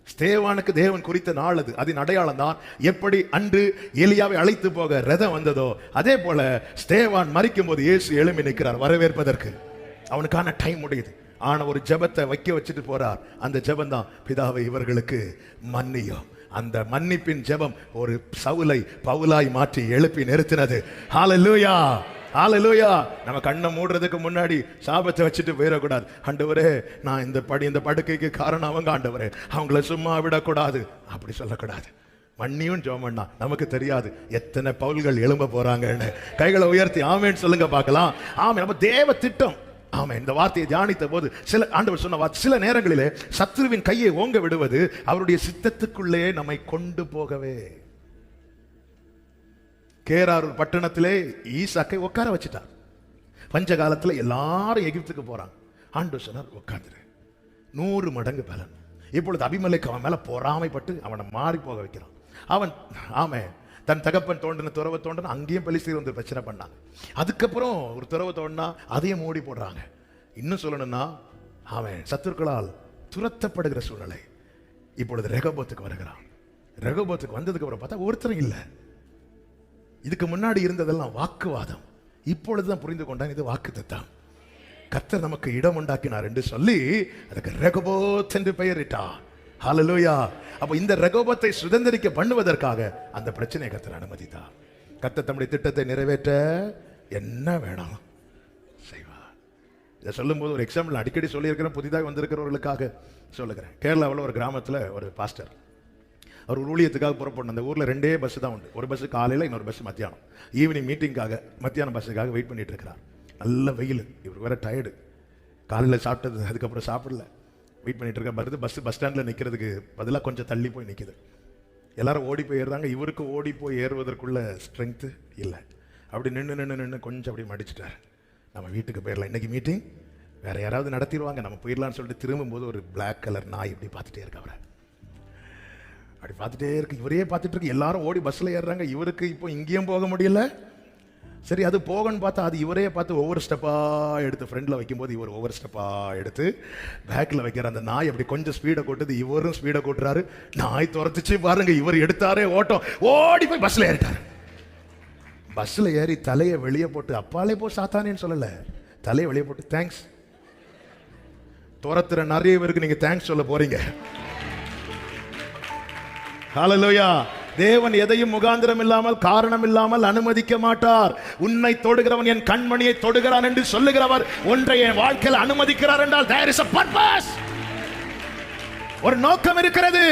ஸ்தேவானுக்கு தேவன் குறித்த நாள் அது. அதன் அடையாளம் தான் எப்படி அன்று எலியாவை அழைத்து போக ரதம் வந்ததோ அதே போல ஸ்தேவான் மரிக்கும் போது இயேசு எழும்பி நிற்கிறார் வரவேற்பதற்கு. அவனுக்கான டைம் முடியுது. ஆனா ஒரு ஜெபத்தை வைக்க வச்சுட்டு போறார். அந்த ஜெபம் தான், பிதாவை இவர்களுக்கு மன்னியும். அந்த மன்னிப்பின் ஜெபம் ஒரு சவுலை பவுலாய் மாற்றி எழுப்பி நிறுத்தினது. ஹalleluya, ஹalleluya. நம்ம கண்ணை மூடுறதுக்கு முன்னாடி சாபத்தை வச்சுட்டு போயிடக்கூடாது. ஆண்டவரே நான் இந்த படுக்கைக்கு காரணம் அவங்க, ஆண்டவரே அவங்கள சும்மா விடக்கூடாது அப்படி சொல்லக்கூடாது. மன்னியும் ஜெபம் பண்ணா நமக்கு தெரியாது எத்தனை பவுல்கள் எழும்ப போறாங்கன்னு. கைகளை உயர்த்தி ஆமென் சொல்லுங்க பார்க்கலாம். ஆமென். நம்ம தேவ திட்டம். ஆமென். இந்த வார்த்தையை தியானித்த போது சில ஆண்டவர் சொன்ன வார்த்தை, சில நேரங்களிலே சத்துருவின் கையை ஓங்க விடுவது அவருடைய சித்தத்துக்குள்ளே நம்மை கொண்டு போகவே. கேராரூர் பட்டணத்திலே ஈசாக்கை உட்கார வச்சுட்டார். பஞ்ச காலத்தில் எல்லாரும் எகிப்துக்கு போறாங்க. ஆண்டவர் சொன்னார் உட்கார்ந்துரு, 100 மடங்கு பலன். இப்பொழுது அபிமெலேக்கு அவன் மேல பொறாமைப்பட்டு அவனை மாறி போக வைக்கிறான். அவன் ஆமென் தன் தகப்பன் தோண்டின துறவை தோண்டின அங்கேயும் பெலிஸ்தீர் வந்து பிரச்சனை பண்ணாங்க. அதுக்கப்புறம் ஒரு துறவை தோண்டினா அதையும் மூடி போடுறாங்க. இன்னும் சொல்லணும்னா அவன் சத்துருக்களால் துரத்தப்படுகிற சூழ்நிலை. இப்பொழுது ரெகோபோத்துக்கு வருகிறான். ரெகோபோத்துக்கு வந்ததுக்கு அப்புறம் பார்த்தா ஒருத்தரும் இல்லை. இதுக்கு முன்னாடி இருந்ததெல்லாம் வாக்குவாதம். இப்பொழுதுதான் புரிந்து கொண்டான் இது வாக்குத்தத்தம். கர்த்தர் நமக்கு இடம் உண்டாக்கினார் என்று சொல்லி அதுக்கு ரெகோபோத் என்று பெயரிட்டார். ஹalleluya. அப்ப இந்த ரெகோபத்தை சுதந்திரிக்க பண்ணுவதற்காக அந்த பிரச்சனையை கர்த்தர் அனுமதித்தார். கர்த்தர் தம்முடைய திட்டத்தை நிறைவேற்ற என்ன வேணும் செய்வார். இதை சொல்லும் போது ஒரு எக்ஸாம்பிள் அடிக்கடி சொல்லியிருக்கிறேன், புதிதாக வந்திருக்கிறவர்களுக்காக சொல்லுகிறேன். கேரளாவில் ஒரு கிராமத்தில் ஒரு பாஸ்டர், அவர் ஊழியத்துக்காக புறப்படணும். அந்த ஊரில் 2 பஸ் தான் உண்டு. ஒரு பஸ் காலையில், இன்னொரு பஸ் மத்தியானம். ஈவினிங் மீட்டிங்காக மத்தியானம் பஸ்ஸுக்காக வெயிட் பண்ணிட்டு இருக்கிறார். நல்ல வெயில், இவர் வேற டயர்டு. காலையில் சாப்பிட்டது அதுக்கப்புறம் சாப்பிடல, வெயிட் பண்ணிட்டு இருக்க. பஸ் ஸ்டாண்டில் நிற்கிறதுக்கு பதிலாக கொஞ்சம் தள்ளி போய் நிற்குது. எல்லாரும் ஓடி போய் ஏறுறாங்க. இவருக்கு ஓடி போய் ஏறுவதற்குள்ள ஸ்ட்ரென்த்து இல்லை. அப்படி நின்று கொஞ்சம் அப்படி மடிச்சிட்டார். நம்ம வீட்டுக்கு போயிடலாம், இன்னைக்கு மீட்டிங் வேற யாராவது நடத்திடுவாங்க, நம்ம போயிடலான்னு சொல்லிட்டு திரும்பும்போது ஒரு பிளாக் கலர் நாய் இப்படி பார்த்துட்டே இருக்கு. அவரை அப்படி பார்த்துட்டே இருக்கு. இவரே பார்த்துட்டு இருக்கு. எல்லாரும் ஓடி பஸ்ஸில் ஏறுறாங்க. இவருக்கு இப்போ இங்கேயும் போக முடியல, சரி, அது போகன்னு பார்த்தா அது இவரே பார்த்து ஒவ்வொரு ஸ்டெப்பா எடுத்து ஃப்ரண்ட்ல வைக்கும்போது இவர் ஒவ்வொரு ஸ்டெப்பா எடுத்து பேக்ல வைக்கிற அந்த நாய் அப்படி கொஞ்சம் ஸ்பீடை கூட்டுது, இவரும் ஸ்பீடை கூட்டுறாரு. நாய் துரத்துச்சு பாருங்க, இவர் எடுத்தாரே ஓட்டம், ஓடி போய் பஸ்ல ஏறிட்டாரு. பஸ்ல ஏறி தலையை வெளியே போட்டு, அப்பாலே போ சாத்தானேன்னு சொல்லல, தலையை வெளியே போட்டு தேங்க்ஸ். துரத்துற நிறைய பேருக்கு நீங்க தேங்க்ஸ் சொல்ல போறீங்க. ஹல்லேலூயா. தேவன் எதையும் முகாந்திரம் இல்லாமல் காரணம் இல்லாமல் அனுமதிக்க மாட்டார். உன்னை தொடுகிறவன் என் கண்மணியை தொடுகிறான் என்று சொல்லுகிறவர் ஒன்றை என் வாழ்க்கையில் அனுமதிக்கிறார் என்றால் there is a purpose. ஒரு நோக்கம் இருக்கிறது.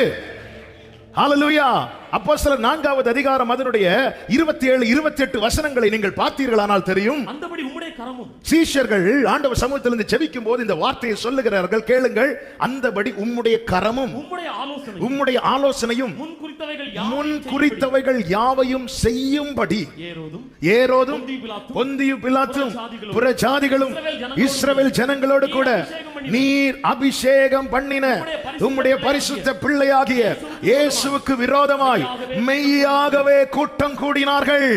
ஹல்லேலூயா. அப்போஸ்தலர் 4வது அதிகாரம் அதனுடைய 27 28 வசனங்களை நீங்கள் பார்த்தீர்களானால் தெரியும். அந்தபடி உம்முடைய கரமும், சீஷர்கள் ஆண்டவர் சமூகத்திலிருந்து ஜெபிக்கும் போது இந்த வார்த்தையை சொல்லுகிறார்கள், கேளுங்கள். அந்தபடி உம்முடைய கரமும் உம்முடைய ஆலோசனையும் முன் குறித்தவைகள் யாவையும் செய்யும்படி ஏரோதும் பொந்தியு பிலாத்தும் புற ஜாதிகளும் இஸ்ரவேல் ஜனங்களோடு கூட நீர் அபிஷேகம் பண்ணின உம்முடைய பரிசுத்த பிள்ளையாகிய இயேசுவுக்கு விரோதமாய் மெய்யாகவே கூட்டம் கூடினார்கள்.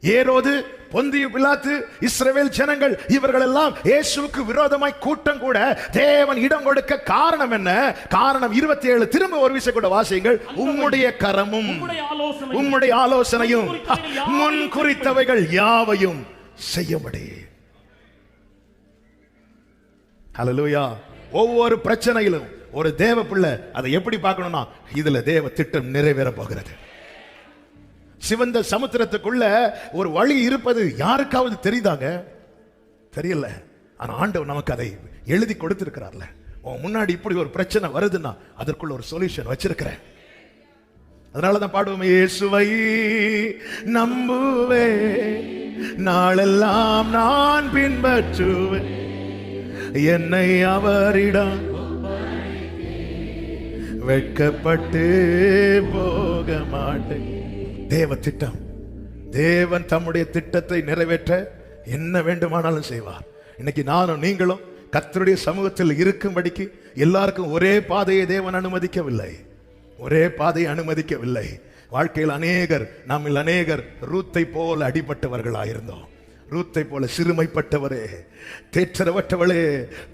ஏரோது, பொந்தியு பிலாத்து, இஸ்ரவேல் ஜனங்கள் இவர்கள் எல்லாம் இயேசுவுக்கு விரோதமாய் கூட்டம் கூட தேவன் இடம் கொடுக்க காரணம் என்ன? காரணம் 27 திரும்ப ஒரு விஷயம் கூட வாசியுங்கள். உம்முடைய கரமும் உம்முடைய ஆலோசனையும் முன் குறித்தவைகள் யாவையும் செய்யும்படி. ஹல்லேலூயா. ஒவ்வொரு பிரச்சனையிலும் ஒரு தேவ பிள்ளை அதை எப்படி பார்க்கணும்னா, இதுல தேவ திட்டம் நிறைவேற போகிறது. சிவந்த சமுத்திரத்துக்குள்ள ஒரு வழி இருப்பது யாருக்காவது தெரியுதாங்க? தெரியல. ஆனா ஆண்டவர் நமக்கு அதை எழுதி கொடுத்திருக்கிறார்ல. முன்னாடி இப்படி ஒரு பிரச்சனை வருதுன்னா அதற்குள்ள ஒரு சொல்யூஷன் வச்சிருக்கிறேன். அதனாலதான் பாடுவோம், இயேசுவை நம்புவே நாளெல்லாம் நான் பின்பற்றுவேன், என்னை அவரிடம் வெட்கப்பட்டு போக மாட்டேன். தேவ திட்டம். தேவன் தம்முடைய திட்டத்தை நிறைவேற்ற என்ன வேண்டுமானாலும் செய்வார். இன்னைக்கு நானும் நீங்களும் கர்த்தருடைய சமூகத்தில் இருக்கும்படிக்கு எல்லாருக்கும் ஒரே பாதையை தேவன் அனுமதிக்கவில்லை. ஒரே பாதையை அனுமதிக்கவில்லை. வாழ்க்கையில் நம்மில் அநேகர் ரூத்தை போல அடிபட்டவர்களாயிருந்தோம். ரூத்தை போல சிறுமைப்பட்டவரே, தேற்றரவற்றவளே,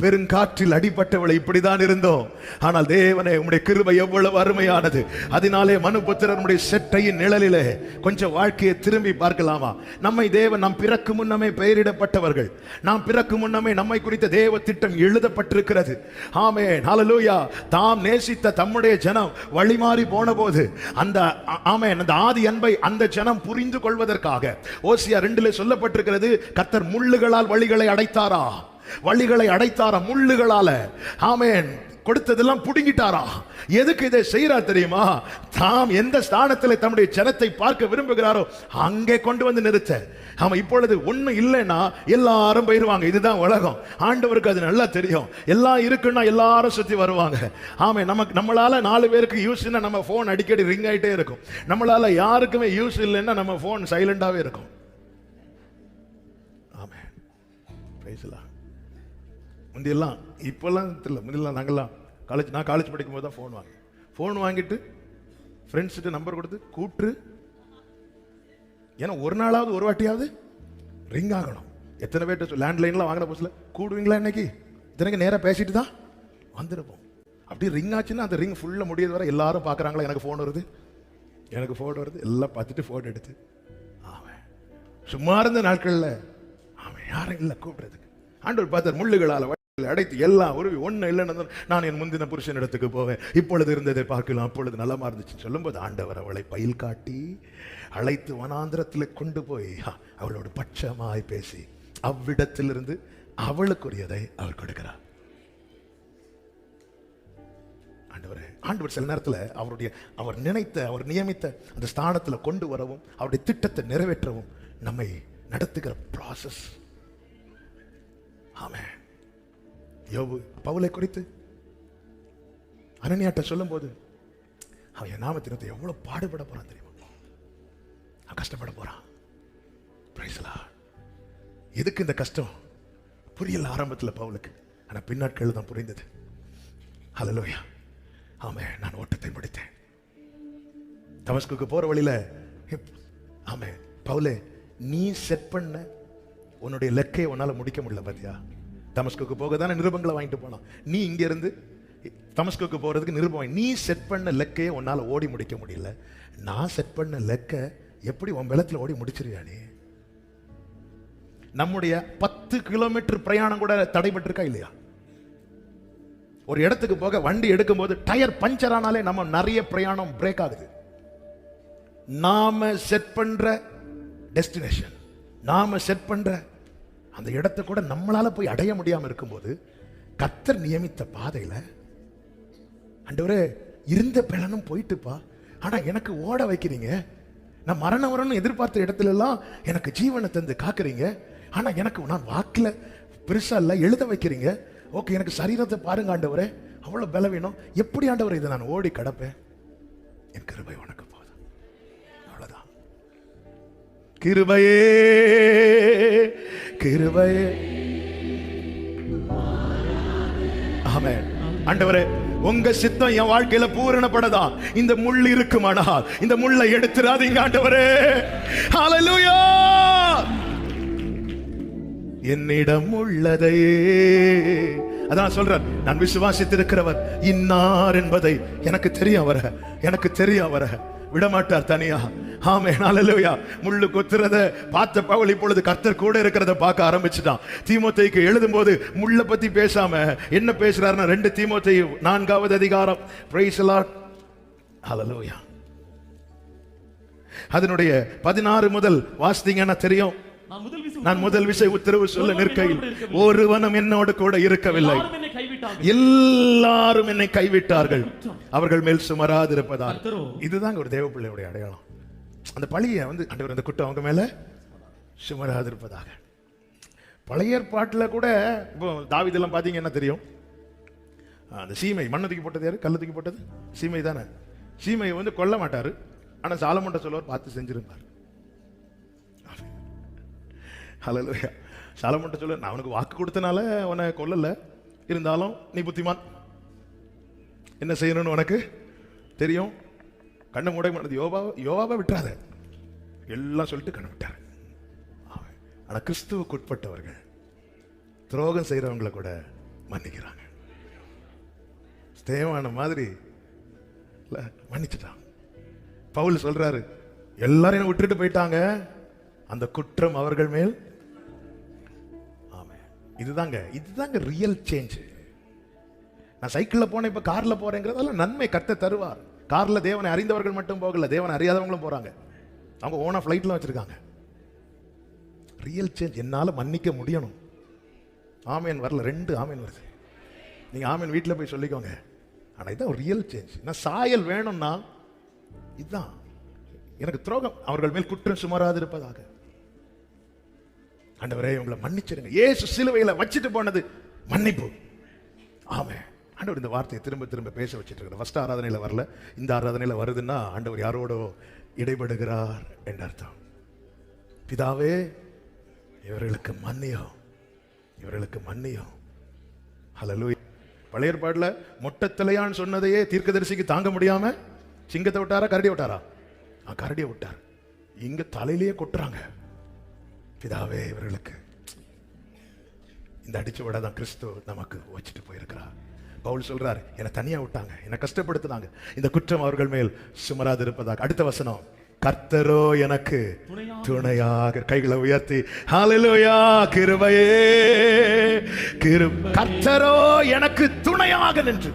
பெருங்காற்றில் அடிபட்டவளே, இப்படிதான் இருந்தோம். ஆனால் தேவனே, உம்முடைய கிருபை எவ்வளவு அருமையானது. அதனாலே மனுபுத்திரர் உம்முடைய செட்டையின் நிழலிலே கொஞ்சம் வாழ்க்கையை திரும்பி பார்க்கலாமா? நம்மை தேவன் நாம் பிறக்கு முன்னமே பெயரிடப்பட்டவர்கள். நாம் பிறக்கு முன்னமே நம்மை குறித்த தேவ திட்டம் எழுதப்பட்டிருக்கிறது. ஆமென், ஹல்லேலூயா. தாம் நேசித்த தம்முடைய ஜனம் வழிமாறி போன போது அந்த ஆதி அன்பை அந்த ஜனம் புரிந்து கொள்வதற்காக ஓசியா 2 சொல்லப்பட்டிருக்கிறது, கர்த்தர் முள்ளுகளால் வழிகளை அடைத்தாரா? வழிகளை அடைத்தாரா முள்ளுகளால? ஆமென். கொடுத்ததெல்லாம் புடுங்கிட்டாரா? எதுக்கு இதை செய்யறார் தெரியுமா? தாம் எந்த ஸ்தானத்தில் தம்முடைய ஜனத்தை பார்க்க விரும்புகிறாரோ அங்கே கொண்டு வந்து நிறுத்த. ஆமா, இப்பொழுது ஒண்ணு இல்லைன்னா எல்லாரும் போயிருவாங்க. இதுதான் உலகம். ஆண்டவருக்கு அது நல்லா தெரியும். எல்லாம் இருக்குன்னா எல்லாரும் சுத்தி வருவாங்க. ஆமா, நம்மளால 4 பேருக்கு யூஸ்னா நம்ம போன் அடிக்கடி ரிங் ஆயிட்டே இருக்கும். நம்மளால யாருக்குமே யூஸ் இல்லைன்னா நம்ம போன் சைலண்டாவே இருக்கும். முந்தியெல்லாம், இப்பெல்லாம் தெரியல, முந்தியெல்லாம் நாங்கள்லாம் நான் காலேஜ் படிக்கும் போது தான் ஃபோன் வாங்கிட்டு ஃப்ரெண்ட்ஸ்கிட்ட நம்பர் கொடுத்து கூப்பிட்டு, ஏன்னா ஒரு நாளாவது ஒரு வாட்டியாவது ரிங் ஆகணும். எத்தனை பேர்ட்ட லேண்ட்லைன்லாம் வாங்கின புதுசில் கூடுவீங்களா இன்னைக்கு தினக்கு நேராக பேசிட்டு தான் வந்துருப்போம். அப்படி ரிங் ஆச்சுன்னா அந்த ரிங் ஃபுல்லாக முடியாது வர எல்லாரும் பார்க்குறாங்களா, எனக்கு ஃபோன் வருது, எல்லாம் பார்த்துட்டு ஃபோன் எடுத்து. ஆமாம், சும்மா இருந்த நாட்களில் ஆமாம் யாரும் இல்லை கூப்பிடுறதுக்கு. ஆண்டவர் பார்த்தார், முள்ளுகளால் அடைத்து எல்லாம் ஒரு ஒண்ணு இல்லைன்னு நான் என் முந்தின புருஷன் இடத்துக்கு போவேன், இப்பொழுது இருந்ததை பார்க்கலாம், அப்பொழுது நலமா இருந்துச்சு சொல்லும்போது ஆண்டவர் அவளை பயில் காட்டி அழைத்து வனாந்திரத்தில் கொண்டு போய் அவளோடு பட்சமாய் பேசி அவ்விடத்திலிருந்து அவளுக்குரியதை அவர் கொடுக்கிறார். ஆண்டவர் சில நேரத்தில் அவர் நினைத்த, அவர் நியமித்த அந்த ஸ்தானத்தில் கொண்டு வரவும் அவருடைய திட்டத்தை நிறைவேற்றவும் நம்மை நடத்துகிற ப்ராசஸ். ஆமென். யோபு பவுலை குறித்து அனனியாட்ட சொல்லும் போது அவன் என் நாமத்தினத்தை எவ்வளவு பாடுபட போறான் தெரியுமா? அவன் கஷ்டப்பட போறான். Price the Lord. எதுக்கு இந்த கஷ்டம் புரியல ஆரம்பத்தில் பவுலுக்கு, ஆனா பின்னாட்கள் தான் புரிந்தது. ஹல்லேலூயா. ஆமென். நான் ஓட்டத்தை முடித்தேன். தமஸ்குக்கு போற வழியில ஆமென், பவுலே நீ செட் பண்ண உன்னுடைய லெக்கையை உன்னால முடிக்க முடியல பாத்தியா? தமஸ்குக்கு போக தானே நிருபங்களை வாங்கிட்டு போனான். நீ இங்க இருந்து தமஸ்குக்கு போறதுக்கு நிருபம். நீ செட் பண்ண லெக்கையை உன்னால ஓடி முடிக்க முடியல. நான் செட் பண்ண லெக்க எப்படி உன் பலத்துல ஓடி முடிச்சிருவியா நீ? நம்முடைய 10 கிலோமீட்டர் பிரயாணம் கூட தடைபட்டிருக்கா இல்லையா? ஒரு இடத்துக்கு போக வண்டி எடுக்கும் போது டயர் பஞ்சர் ஆனாலே நம்ம நிறைய பிரயாணம் பிரேக் ஆகுது. நாம செட் பண்ற டெஸ்டினேஷன், நாம செட் பண்ற அந்த இடத்தை கூட நம்மளால போய் அடைய முடியாம இருக்கும்போது கர்த்தர் நியமித்த பாதையில ஆண்டவரே இருந்த பலனும் போயிட்டுப்பா, ஆனா எனக்கு ஓட வைக்கிறீங்க. நான் மரணம் வரணும்னு எதிர்பார்த்த இடத்துல எல்லாம் எனக்கு ஜீவனை தந்து காக்குறீங்க. ஆனா எனக்கு நான் வாக்குல பெருசா இல்ல எழுத வைக்கிறீங்க. ஓகே, எனக்கு சரீரத்தை பாருங்க ஆண்டவரே, அவ்வளவு பலவீனம். எப்படி ஆண்டவரே இதை நான் ஓடி கடப்பேன்? என் கிருபை உனக்கு போதும். அவ்வளவுதான். கிருபையே கிருபையே. ஆமென். ஆண்டவரே, உங்க சித்தம் என் வாழ்க்கையில பூரணப்படதா. இந்த முள் இருக்குமானால் இந்த முள்ளை எடுத்துறாதீங்க ஆண்டவரே. ஹல்லேலூயா. என்னிடம் உள்ளதையே, அதான் சொல்றார், நான் விசுவாசித்திருக்கிறவர் இன்னார் என்பதை எனக்கு தெரியும். வர எனக்கு தெரியும், வர விடமாட்டார் தனியா. ஆமென். ஹல்லேலூயா. முள்ளு கொத்துறத பார்த்த பவுல் இப்பொழுது கர்த்தர் கூட இருக்கிறத பார்க்க ஆரம்பிச்சுட்டான். தீமோத்தேயுக்கு எழுதும்போது முள்ள பத்தி பேசாம என்ன பேசுறாருன்னா 2 தீமோத்தேயு 4வது அதிகாரம். Praise the Lord. ஹல்லேலூயா. அதனுடைய 16 முதல் வாசித்தீங்கன்னா தெரியும். நான் முதல் விஷயம் உத்தரவு சொல்ல நிற்கையில் ஒருவனும் என்னோடு கூட இருக்கவில்லை, எல்லாரும் என்னை கைவிட்டார்கள், அவர்கள் மேல் சுமராதிருப்பதால். இதுதான் ஒரு தேவ பிள்ளையுடைய அடையாளம். அந்த பழியை ஆண்டவர் அந்த குற்றம் அவங்க மேல சுமராதிருப்பதாக. பழைய ஏற்பாட்டில் கூட இப்போ தாவீதெல்லாம் பார்த்தீங்க என்ன தெரியும், அந்த சீமை மண்ணை தூக்கி போட்டது யாரு? கல்ல தூக்கி போட்டது சீமை தானே. சீமையை கொல்ல மாட்டாரு, ஆனா சாலமோன்ட்ட சொல்லுவார் பார்த்து செஞ்சிருந்தார். ஹல்லேலூயா. சாலமோன்ட்ட சொல்ல, நான் அவனுக்கு வாக்கு கொடுத்தனால உன்னை கொல்லல, இருந்தாலும் நீ புத்திமான், என்ன செய்யணும்னு உனக்கு தெரியும். கண்ணை மூட மாட்டது. யோவாவை விட்டுறாத எல்லாம் சொல்லிட்டு கண்ணை விட்டார். ஆனா கிறிஸ்துவுக்கு உட்பட்டவர்கள் துரோகம் செய்யறவங்களை கூட மன்னிக்கிறாங்க. ஸ்தேவான மாதிரி மன்னிச்சுட்டான். பவுல் சொல்றாரு, எல்லாரையும் விட்டுட்டு போயிட்டாங்க, அந்த குற்றம் அவர்கள் மேல். இதுதாங்க ரியல் சேஞ்ச். நான் சைக்கிள்ல போனேன், இப்ப கார்ல போறேங்கிறதெல்லாம் நன்மை கர்த்தர் தருவார். கார்ல தேவனை அறிந்தவர்கள் மட்டும் போகல, தேவனை அறியாதவங்களும் போறாங்க. அவங்க ஓனா ஃபிளைட்ல வச்சிருக்காங்க. ரியல் சேஞ்ச் என்னால மன்னிக்க முடியணும். ஆமேன் வரல, 2 ஆமேன் வருது. நீங்க ஆமேன் வீட்டில் போய் சொல்லிக்கோங்க. ஆனா இதான் ஒரு ரியல் சேஞ்ச். நான் சாயல் வேணும்னா இதுதான். எனக்கு துரோகம் அவர்கள் மேல் குற்றம் சுமராது இருப்பதாக. ஆண்டவரே உங்களை மன்னிச்சிருங்க. இயேசு சிலுவையில வச்சிட்டு போனது மன்னிப்பு. ஆமென். ஆண்டவர் இந்த வார்த்தையை திரும்ப திரும்ப பேச வச்சிட்டு இருக்கிற. ஃபர்ஸ்ட் ஆராதனையில வரல, இந்த ஆராதனையில வருதுன்னா ஆண்டவர் யாரோடோ இடைபடுகிறார் என்ற அர்த்தம். பிதாவே இவர்களுக்கு மன்னியும், இவர்களுக்கு மன்னியும். ஹல்லேலூயா. பழைய ஏற்பாடுல மொட்டை தலையான்னு சொன்னதையே தீர்க்கதரிசிக்கு தாங்க முடியாம சிங்கத்தை விட்டாரா கரடியை விட்டாரா? கரடியை விட்டார். இங்க தலையிலேயே கொட்டுறாங்க. பிதாவே இவர்களுக்கு. இந்த அடிச்சு விடாதான் கிறிஸ்து நமக்கு வச்சுட்டு போயிருக்கிறார். பவுல் சொல்றார், என்னை தனியா விட்டாங்க, என்னை கஷ்டப்படுத்தினாங்க, இந்த குற்றம் அவர்கள் மேல் சுமராது இருப்பதாக. அடுத்த வசனம், கர்த்தரோ எனக்கு துணையாக. கைகளை உயர்த்தி ஹல்லேலூயா. கிருபையே கர்த்தரோ எனக்கு துணையாக நின்று.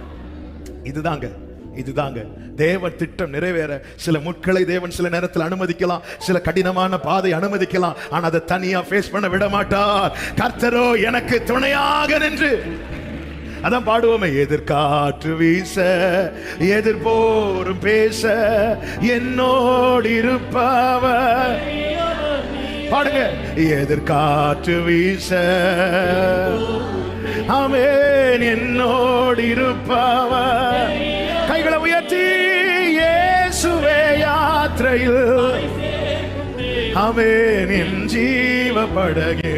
இதுதாங்க தேவ திட்டம் நிறைவேற சில முட்களை தேவன் சில நேரத்தில் அனுமதிக்கலாம், சில கடினமான பாதை அனுமதிக்கலாம். ஆனா அதை தனியா ஃபேஸ் பண்ண விட மாட்டார். கர்த்தரோ எனக்கு துணையாக நின்று. அதான் பாடுவோமே, எதிர்காற்று வீச எதிர்போரும் பேச என்னோடு இருப்பவர். பாடுங்க, எதிர்காற்று வீச ஆமென் என்னோடு இருப்பவர். கைகளை உயர்த்தி இயேசுவே யாத்திரையில் ஆமென் என் ஜீவ படகே.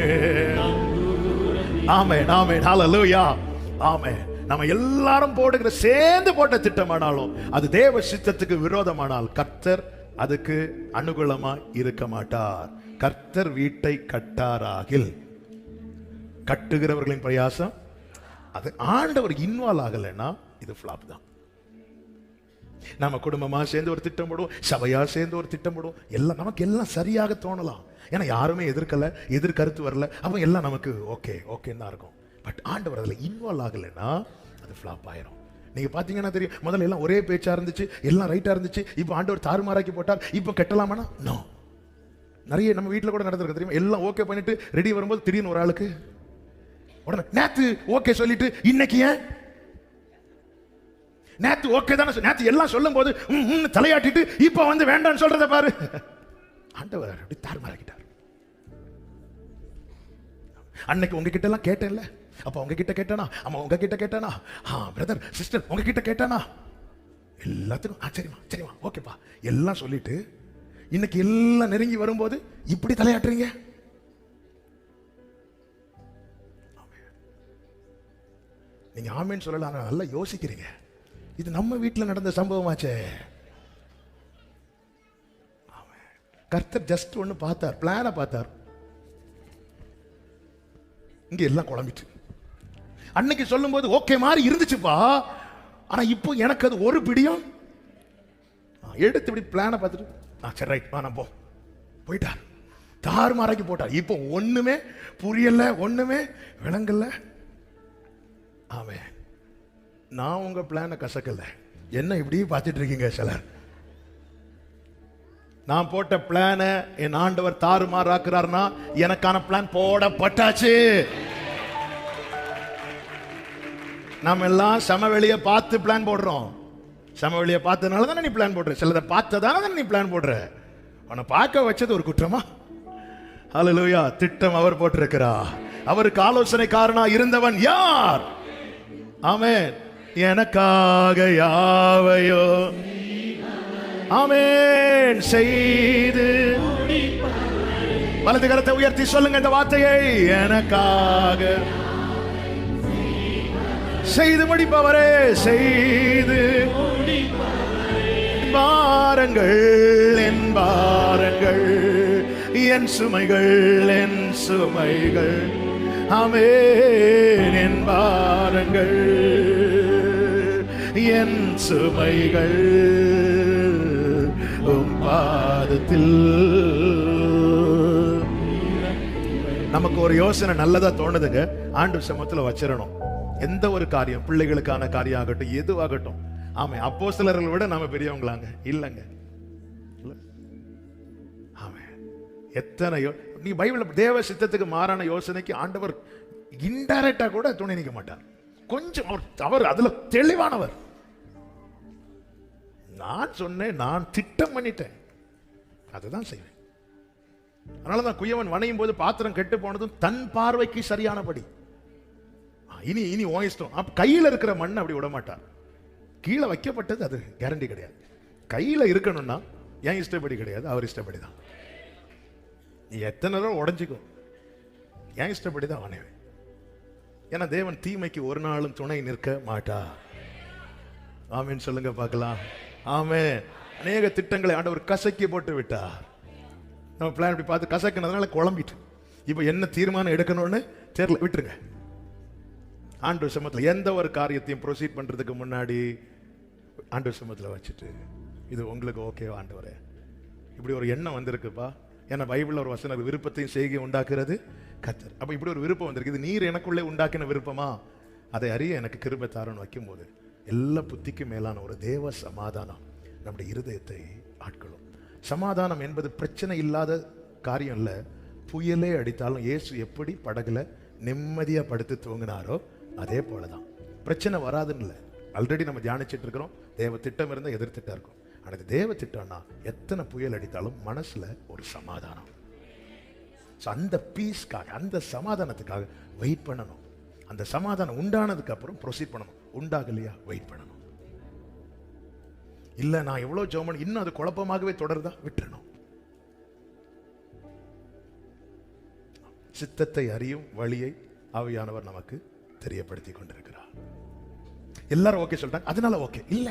ஆமென் ஆமென் ஹல்லேலூயா. ஆமென். நம்ம எல்லாரும் போடுகிற சேர்ந்து போட்ட திட்டமானாலும் அது தேவ சித்தத்துக்கு விரோதமானால் கர்த்தர் அதுக்கு அனுகூலமா இருக்க மாட்டார். கர்த்தர் வீட்டை கட்டாராகில் கட்டுகிறவர்களின் பிரயாசம் அது ஆண்டவர் இன்வால்வ் ஆகலைன்னா இது ஃபிளாப் தான். நம்ம குடும்பமா சேர்ந்து ஒரு திட்டம் போடுவோம், சபையா சேர்ந்து ஒரு திட்டம் போடுவோம், எல்லாம் நமக்கு எல்லாம் சரியாக தோணலாம். ஏன்னா யாருமே எதிர்க்கல, எதிர்கருத்து வரல, அப்ப எல்லாம் நமக்கு ஓகே ஓகேன்னு தான் இருக்கும். பட் ஆண்டவர் அதுல இன்வால்வ் ஆகலைன்னா அது ஃபிளாப் ஆயிரும். நீங்க பாத்தீங்கன்னா தெரியும், முதல்ல எல்லாம் ஒரே பேச்சா இருந்துச்சு, எல்லாம் ரைட்டா இருந்துச்சு. இப்போ ஆண்டவர் தாறுமாறாக்கி போட்டார், இப்போ கட்டலாமானா நோ. நிறைய நம்ம வீட்டில் கூட நடந்திருக்கு தெரியுமா, எல்லாம் ஓகே பண்ணிட்டு ரெடி வரும்போது திடீர்னு ஒரு ஆளுக்கு உடனே நேத்து ஓகே சொல்லிட்டு இன்னைக்கு ஏன், நேத்து ஓகே தானே, நேத்து எல்லாம் சொல்லும் போது தலையாட்டிட்டு இப்ப வந்து வேண்டாம்னு சொல்றத பாரு. ஆண்டவர் அப்படி தாறுமாறாக்கிட்டார். அன்னைக்கு உங்ககிட்ட எல்லாம் கேட்டேன்ல, அப்ப உங்ககிட்ட கேட்டானா, அம்மா உங்ககிட்ட கேட்டானா, பிரதர் சிஸ்டர் உங்ககிட்ட கேட்டானா, எல்லாத்துக்கும் சரிமா சரிமா ஓகேப்பா எல்லாம் சொல்லிட்டு இன்னைக்கு எல்லாம் நெருங்கி வரும்போது இப்படி தலையாட்டுறீங்க. நீங்க ஆமேன்னு சொல்லலாம், நல்லா யோசிக்கிறீங்க. இது நம்ம வீட்டில் நடந்த சம்பவமாச்சே. கர்த்தர் ஜஸ்ட் ஒன்று பார்த்தார், பிளான பார்த்தார், இங்க எல்லாம் குழம்பிட்டு. அன்னைக்கு சொல்லும் போது ஓகே மாதிரி இருந்துச்சுப்பா, ஆனா இப்போ எனக்கு அது ஒரு பிடியும் எடுத்து இப்படி பிளான பார்த்துட்டு சரி ரைட் நான் போயிட்டார், தாறுமாறாக்கி போட்டார். இப்போ ஒண்ணுமே புரியல, ஒண்ணுமே விளங்கல. ஆமே, நான் உங்க பிளான கசக்கல, என்ன இப்படி பார்த்துட்டு இருக்கீங்க சிலர். நான் போட்ட பிளான என் ஆண்டவர் தாறுமாறாக்குறார்னா எனக்கான பிளான் போடப்பட்டாச்சு. நாம எல்லாம் சமவெளியை பார்த்து பிளான் போடுறோம். சமவெளியை பார்த்ததுனால தானே நீ பிளான் போடுற, சிலதை பார்த்ததானே தானே நீ பிளான் போடுற. அவனை பார்க்க வச்சது ஒரு குற்றமா? ஹல்லேலூயா. திட்டம் அவர் போட்டிருக்கிறார். அவருக்கு ஆலோசனைக்காரனா இருந்தவன் யார்? ஆமென். எனக்காக யாவையோ ஆமென் செய்து, வலது கரத்தை உயர்த்தி சொல்லுங்க இந்த வார்த்தையை, எனக்காக செய்து முடிப்பவரே, செய்து பாரங்கள் என் பாரங்கள், என் சுமைகள் என் சுமைகள், ஆமென் என் பாரங்கள் என் சுமைகள் உம் பாதத்தில். நமக்கு ஒரு யோசனை நல்லதா தோணுதுங்க, ஆண்டவர் சமூகத்துல வச்சிரணும். எந்த ஒரு காரியம், பிள்ளைகளுக்கான காரியம் ஆகட்டும், எதுவாகட்டும். ஆமே, அப்போஸ்தலர்களை விட நாம பெரியவங்களாங்க இல்லங்க. ஆமே, எத்தனை நீ பைபிள் தேவ சித்தத்துக்கு மாறான யோசனைக்கு ஆண்டவர் இன்டைரக்டா கூட துணை நிற்க மாட்டார். கொஞ்சம் அவர் அதுல தெளிவானவர். நான் சொன்னேன், நான் திட்டம் பண்ணிட்டேன், அதுதான் செய்வேன். அதனாலதான் குயவன் வணையும் போது பாத்திரம் கெட்டு போனதும் தன் பார்வைக்கு சரியானபடி. இனி இனி உன் இஷ்டம். கையில இருக்கிற மண் அப்படி விட மாட்டார். கீழே வைக்கப்பட்டது அது கேரண்டி கிடையாது. கையில இருக்கணும்னா என் இஷ்டப்படி கிடையாது, அவர் இஷ்டப்படி தான். நீ எத்தனை தடவை உடஞ்சிக்கோ, என் இஷ்டப்படி தான் வணைவேன். ஏன்னா தேவன் தீமைக்கு ஒரு நாளும் துணை நிற்க மாட்டா. ஆமேன் சொல்லுங்க பார்க்கலாம். ஆமென். அநேக திட்டங்களை ஆண்டவர் கசக்கி போட்டு விட்டார். நம்ம பிளான் இப்படி பார்த்து கசக்கினதுனால குழம்பிட்டு இப்போ என்ன தீர்மானம் எடுக்கணும்னு தெரியல, விட்டுருங்க. ஆண்டவர் சமூகத்தில் எந்த ஒரு காரியத்தையும் ப்ரொசீட் பண்றதுக்கு முன்னாடி ஆண்டவர் சமூகத்தில் வச்சுட்டு, இது உங்களுக்கு ஓகேவா ஆண்டவரே, இப்படி ஒரு எண்ணம் வந்திருக்குப்பா. ஏன்னா பைபிள்ல ஒரு வசனம், விருப்பத்தையும் செய்கை உண்டாக்குறது கர்த்தர். அப்ப இப்படி ஒரு விருப்பம் வந்திருக்கு, இது நீர் எனக்குள்ளே உண்டாக்கின விருப்பமா, அதை அறிய எனக்கு கிருபை தாரன்னு வைக்கும் போது எல்லா புத்திக்கும் மேலான ஒரு தேவ சமாதானம் நம்முடைய இருதயத்தை ஆட்களும். சமாதானம் என்பது பிரச்சனை இல்லாத காரியம் இல்ல. புயலே அடித்தாலும் இயேசு எப்படி படகுல நிம்மதியா படுத்து தூங்கினாரோ அதே போலதான். பிரச்சனை வராதுன்னு இல்லை, ஆல்ரெடி நம்ம தியானிச்சுட்டு இருக்கிறோம். தேவ திட்டம் இருந்தால் எதிர்த்திட்டா இருக்கும். ஆனால் தேவ திட்டம்னா எத்தனை புயல் அடித்தாலும் மனசுல ஒரு சமாதானம். அந்த பீஸ்க்காக, அந்த சமாதானத்துக்காக வெயிட் பண்ணணும். அந்த சமாதானம் உண்டானதுக்கு அப்புறம் ப்ரொசீட் பண்ணணும். உண்டாகலையா வெயிட் பண்ணணும். இல்ல நான் எவ்வளவு ஜெபம் இன்னும் அது குழப்பமாகவே தொடருதா, விட்டுறணும். சித்தத்தை அறியும் வழியை ஆவியானவர் நமக்கு தெரியப்படுத்தி கொண்டிருக்கிறார். எல்லாரும் ஓகே சொல்றாங்க, அதனால ஓகே இல்ல.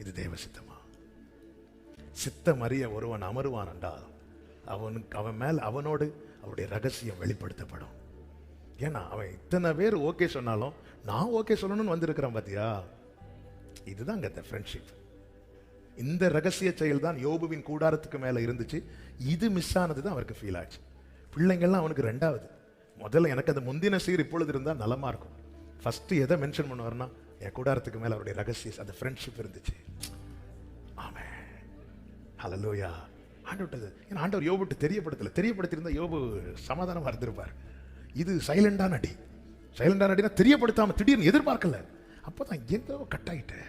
இது தேவ சித்தமா? சித்தம் அறிய ஒருவன் அமருவான் என்றால் அவன் மேல அவனோடு அவருடைய ரகசியம் வெளிப்படுத்தப்படும். ஏன்னா அவன் இத்தனை பேர் ஓகே சொன்னாலும் நான் ஓகே சொல்லணும்னு வந்திருக்கிறேன் பாத்தியா. இதுதான் இந்த ஃப்ரெண்ட்ஷிப். இந்த ரகசிய செயல் தான் யோபுவின் கூடாரத்துக்கு மேல இருந்துச்சு. இது மிஸ் ஆனது தான் அவருக்கு ஃபீல் ஆச்சு. பிள்ளைங்கள்லாம் அவனுக்கு ரெண்டாவது. முதல்ல எனக்கு அந்த முந்தின சீர் இப்பொழுது இருந்தால் நலமா இருக்கும். ஃபர்ஸ்ட் எதை மென்ஷன் பண்ணுவார்னா என் கூடாரத்துக்கு மேல அவருடைய ரகசியம், அந்த ஃப்ரெண்ட்ஷிப் இருந்துச்சு. ஆமென், ஹல்லேலூயா. ஆண்டவர் யோபுட்டு தெரியப்படுத்திருந்தா யோபு சமாதானமா இருந்திருப்பார். இது சைலண்டான அடி. சைலண்டான அடினா தெரியப்படுத்தாம திடீர்னு எதிர்பார்க்கல. அப்போதான் எங்கோ கட் ஆயிட்டேன்.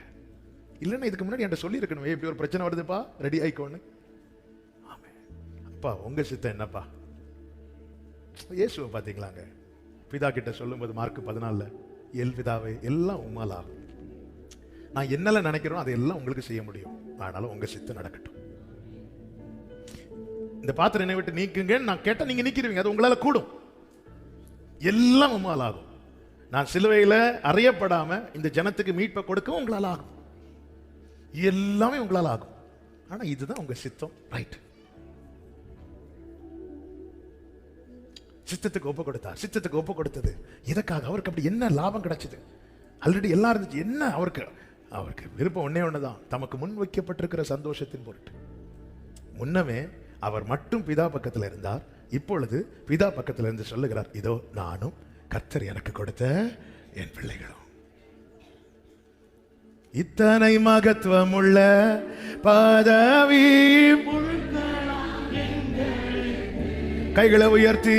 இல்லைன்னா இதுக்கு முன்னாடி என்கிட்ட சொல்லி இருக்கணும், இப்படி ஒரு பிரச்சனை வருதுப்பா, ரெடி ஆயிக்கோன்னு. ஆமென். அப்பா உங்க சித்தம் என்னப்பா? இயேசுவை பார்த்தீங்களாங்க, பிதா கிட்ட சொல்லும்போது மார்க் 14 எல் பிதாவே எல்லாம் உம்மால் ஆகும். நான் என்னெல்லாம் நினைக்கிறோம் அதையெல்லாம் உங்களுக்கு செய்ய முடியும். ஆனாலும் உங்க சித்தம் நடக்கட்டும். இந்த பாத்திரம் என்னை விட்டு நீக்குங்கன்னு நான் கேட்டா நீங்க நீக்கிடுவீங்க. அது உங்களால கூடும். எல்லாம் உம்மால் ஆகும். நான் சிலுவையில அறையப்படாம இந்த ஜனத்துக்கு மீட்பை கொடுக்கவும் உங்களால் ஆகும். எல்லாமே உங்களால் ஆகும். ஆனா இதுதான் உங்க சித்தம். ரைட். சித்தத்துக்கு ஒப்பு கொடுத்தார். சித்தத்துக்கு ஒப்பு கொடுத்தது எதற்காக? அவருக்கு அப்படி என்ன லாபம் கிடைச்சது? ஆல்ரெடி எல்லாம் இருந்துச்சு. என்ன அவருக்கு விருப்பம் ஒன்னே ஒண்ணுதான், தமக்கு முன் வைக்கப்பட்டிருக்கிற சந்தோஷத்தின் பொருட்டு. முன்னமே அவர் மட்டும் பிதா பக்கத்தில் இருந்தார். இப்பொழுது பிதா பக்கத்தில் இருந்து சொல்லுகிறார், இதோ நானும் கர்த்தர் எனக்கு கொடுத்த என் பிள்ளைகளும். இத்தனை மகத்துவம் உள்ள பதவி, கைகளை உயர்த்தி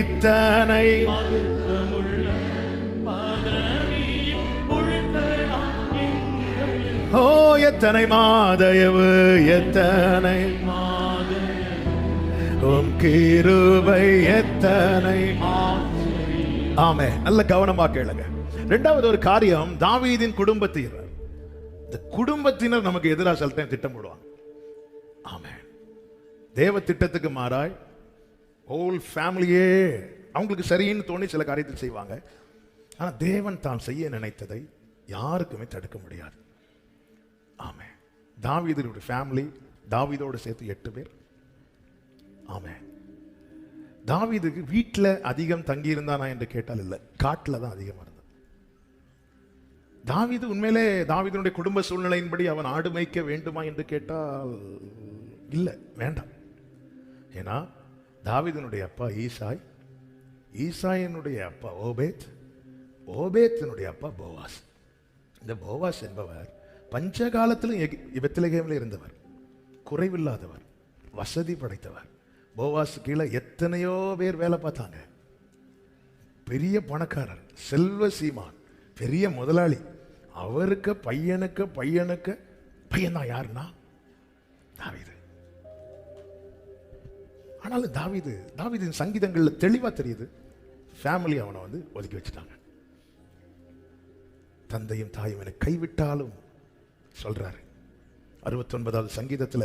இத்தனை ஓ எத்தனை மாதயவு, எத்தனை உம் கிருபை, எத்தனை. ஆமென். நல்ல கவனமா கேளுங்க. இரண்டாவது ஒரு காரியம், தாவீதின் குடும்பத்தினர். இந்த குடும்பத்தினர் நமக்கு எதிராக சில டைம் திட்டம் போடுவாங்க. ஆமென். தேவ திட்டத்துக்கு மாறாய் ஹோல் ஃபேமிலியே அவங்களுக்கு சரின்னு தோணி சில காரியத்தை செய்வாங்க. ஆனா தேவன் தான் செய்ய நினைத்ததை யாருக்குமே தடுக்க முடியாது. ஆமென். தாவீதுடைய ஃபேமிலி, தாவீதோடு சேர்த்து 8 பேர். ஆமென். தாவீதுக்கு வீட்டில் அதிகம் தங்கி இருந்தானா என்று கேட்டால் இல்லை, காட்டில் தான் அதிகமாக இருந்தான். தாவீது உண்மையிலே தாவீதுடைய குடும்ப சூழ்நிலையின்படி அவன் ஆடு மேய்க்க வேண்டுமா என்று கேட்டால் இல்லை, வேண்டாம். ஏன்னா தாவீதினுடைய அப்பா ஈசாய், ஈசாயினுடைய அப்பா ஓபேத், ஓபேத்தினுடைய அப்பா போவாஸ். இந்த போவாஸ் என்பவர் பஞ்ச காலத்திலும் பெத்லகேமில் இருந்தவர், குறைவில்லாதவர், வசதி படைத்தவர். போவாஸ் கீழே எத்தனையோ பேர் வேலை பார்த்தாங்க. பெரிய பணக்காரர், செல்வ சீமான், பெரிய முதலாளி. அவருக்கு பையனுக்கு பையன் தான் யாருன்னா தாவீது. ஆனாலும் தாவீதின் சங்கீதங்கள்ல தெளிவா தெரியுது, ஃபேமிலி அவனை ஒதுக்கி வச்சுட்டாங்க. தந்தையும் தாயும் என்னை கைவிட்டாலும் சொல்றாரு. 69வது சங்கீதத்துல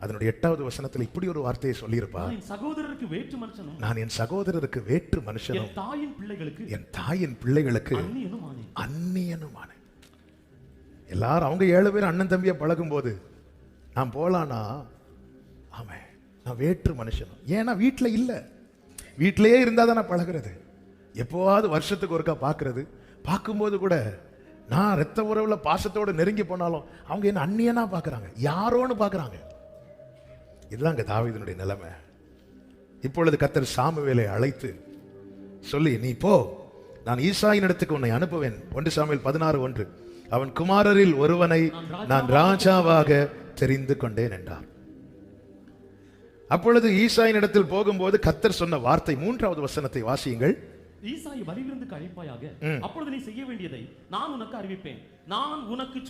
அதனுடைய 8வது வசனத்துல இப்படி ஒரு வார்த்தையை சொல்லியிருப்பா, சகோதரருக்கு வேற்று மனுஷனும், நான் என் சகோதரருக்கு வேற்று மனுஷனும், என் தாயின் பிள்ளைகளுக்கு அந்நியனுமான. எல்லாரும் அவங்க 7 பேர் அண்ணன் தம்பியா பழகும் போது நான் போலானா, ஆமே நான் வேற்று மனுஷனும். ஏன்னா வீட்டுல இல்ல, வீட்டிலேயே இருந்தா தான் நான் பழகிறது. எப்போவாவது வருஷத்துக்கு ஒருக்கா பார்க்கறது, பார்க்கும்போது கூட நான் ரத்த உறவுல பாசத்தோடு நெருங்கி போனாலும் அவங்க என்ன அந்நியனா பார்க்கறாங்க, யாரோன்னு பார்க்கறாங்க. இதுதாங்க தாவீதினுடைய நிலைமை. இப்பொழுது கர்த்தர் சாமுவேலை அழைத்து சொல்லி, நீ போ, நான் ஈசாயின் இடத்துக்கு உன்னை அனுப்புவேன். 1 சாமுவேல் 16:1. அவன் குமாரரில் ஒருவனை நான் ராஜாவாக தெரிந்து கொண்டேன் என்றார். அப்பொழுது ஈசாயின் இடத்தில் போகும்போது கர்த்தர் சொன்ன வார்த்தை, 3வது வசனத்தை வாசியுங்கள். ஈசாய் வழியிலிருந்து அழைப்பாயாக, அப்பொழுது நீ செய்ய வேண்டியதை நான் உனக்கு அறிவிப்பேன். நான் உனக்கு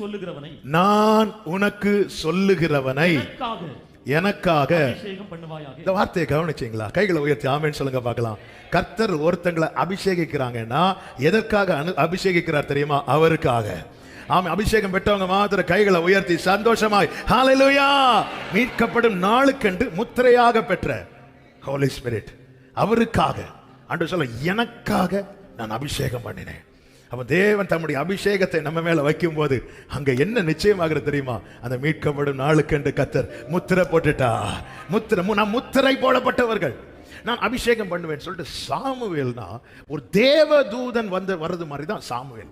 சொல்லுகிறவனை எனக்காக அபிஷேகம் பண்ணுவாயாக. இந்த வார்த்தையை கவனிச்சீங்களா? கைகளை உயர்த்தி ஆமென் சொல்லுங்க பார்க்கலாம். கர்த்தர் ஒருத்தங்களை அபிஷேகிக்கிறாங்கன்னா எதற்காக அபிஷேகிக்கிறார் தெரியுமா? அவருக்காக. ஆமென். அபிஷேகம் பெற்றவங்க மாத்திர கைகளை உயர்த்தி சந்தோஷமாய் ஹalleluya. மீட்கப்படும் நாளுக்கென்று முத்திரையாக பெற்ற ஹோலி ஸ்பிரிட் அவருக்காக. ஆண்டவர் சொல்ல, எனக்காக நான் அபிஷேகம் பண்ணினேன். அப்ப தேவன் தம்முடைய அபிஷேகத்தை நம்ம மேல வைக்கும் போது அங்க என்ன நிச்சயமாகிறது தெரியுமா? அந்த மீட்கப்படும் நாளுக்கென்று கர்த்தர் முத்திரை போட்டுட்டா. நான் முத்திரை போடப்பட்டவர்கள், நான் அபிஷேகம் பண்ணுவேன் சொல்லிட்டு சாமுவேல்னா ஒரு தேவ தூதன் வர்றது மாதிரி தான் சாமுவேல்.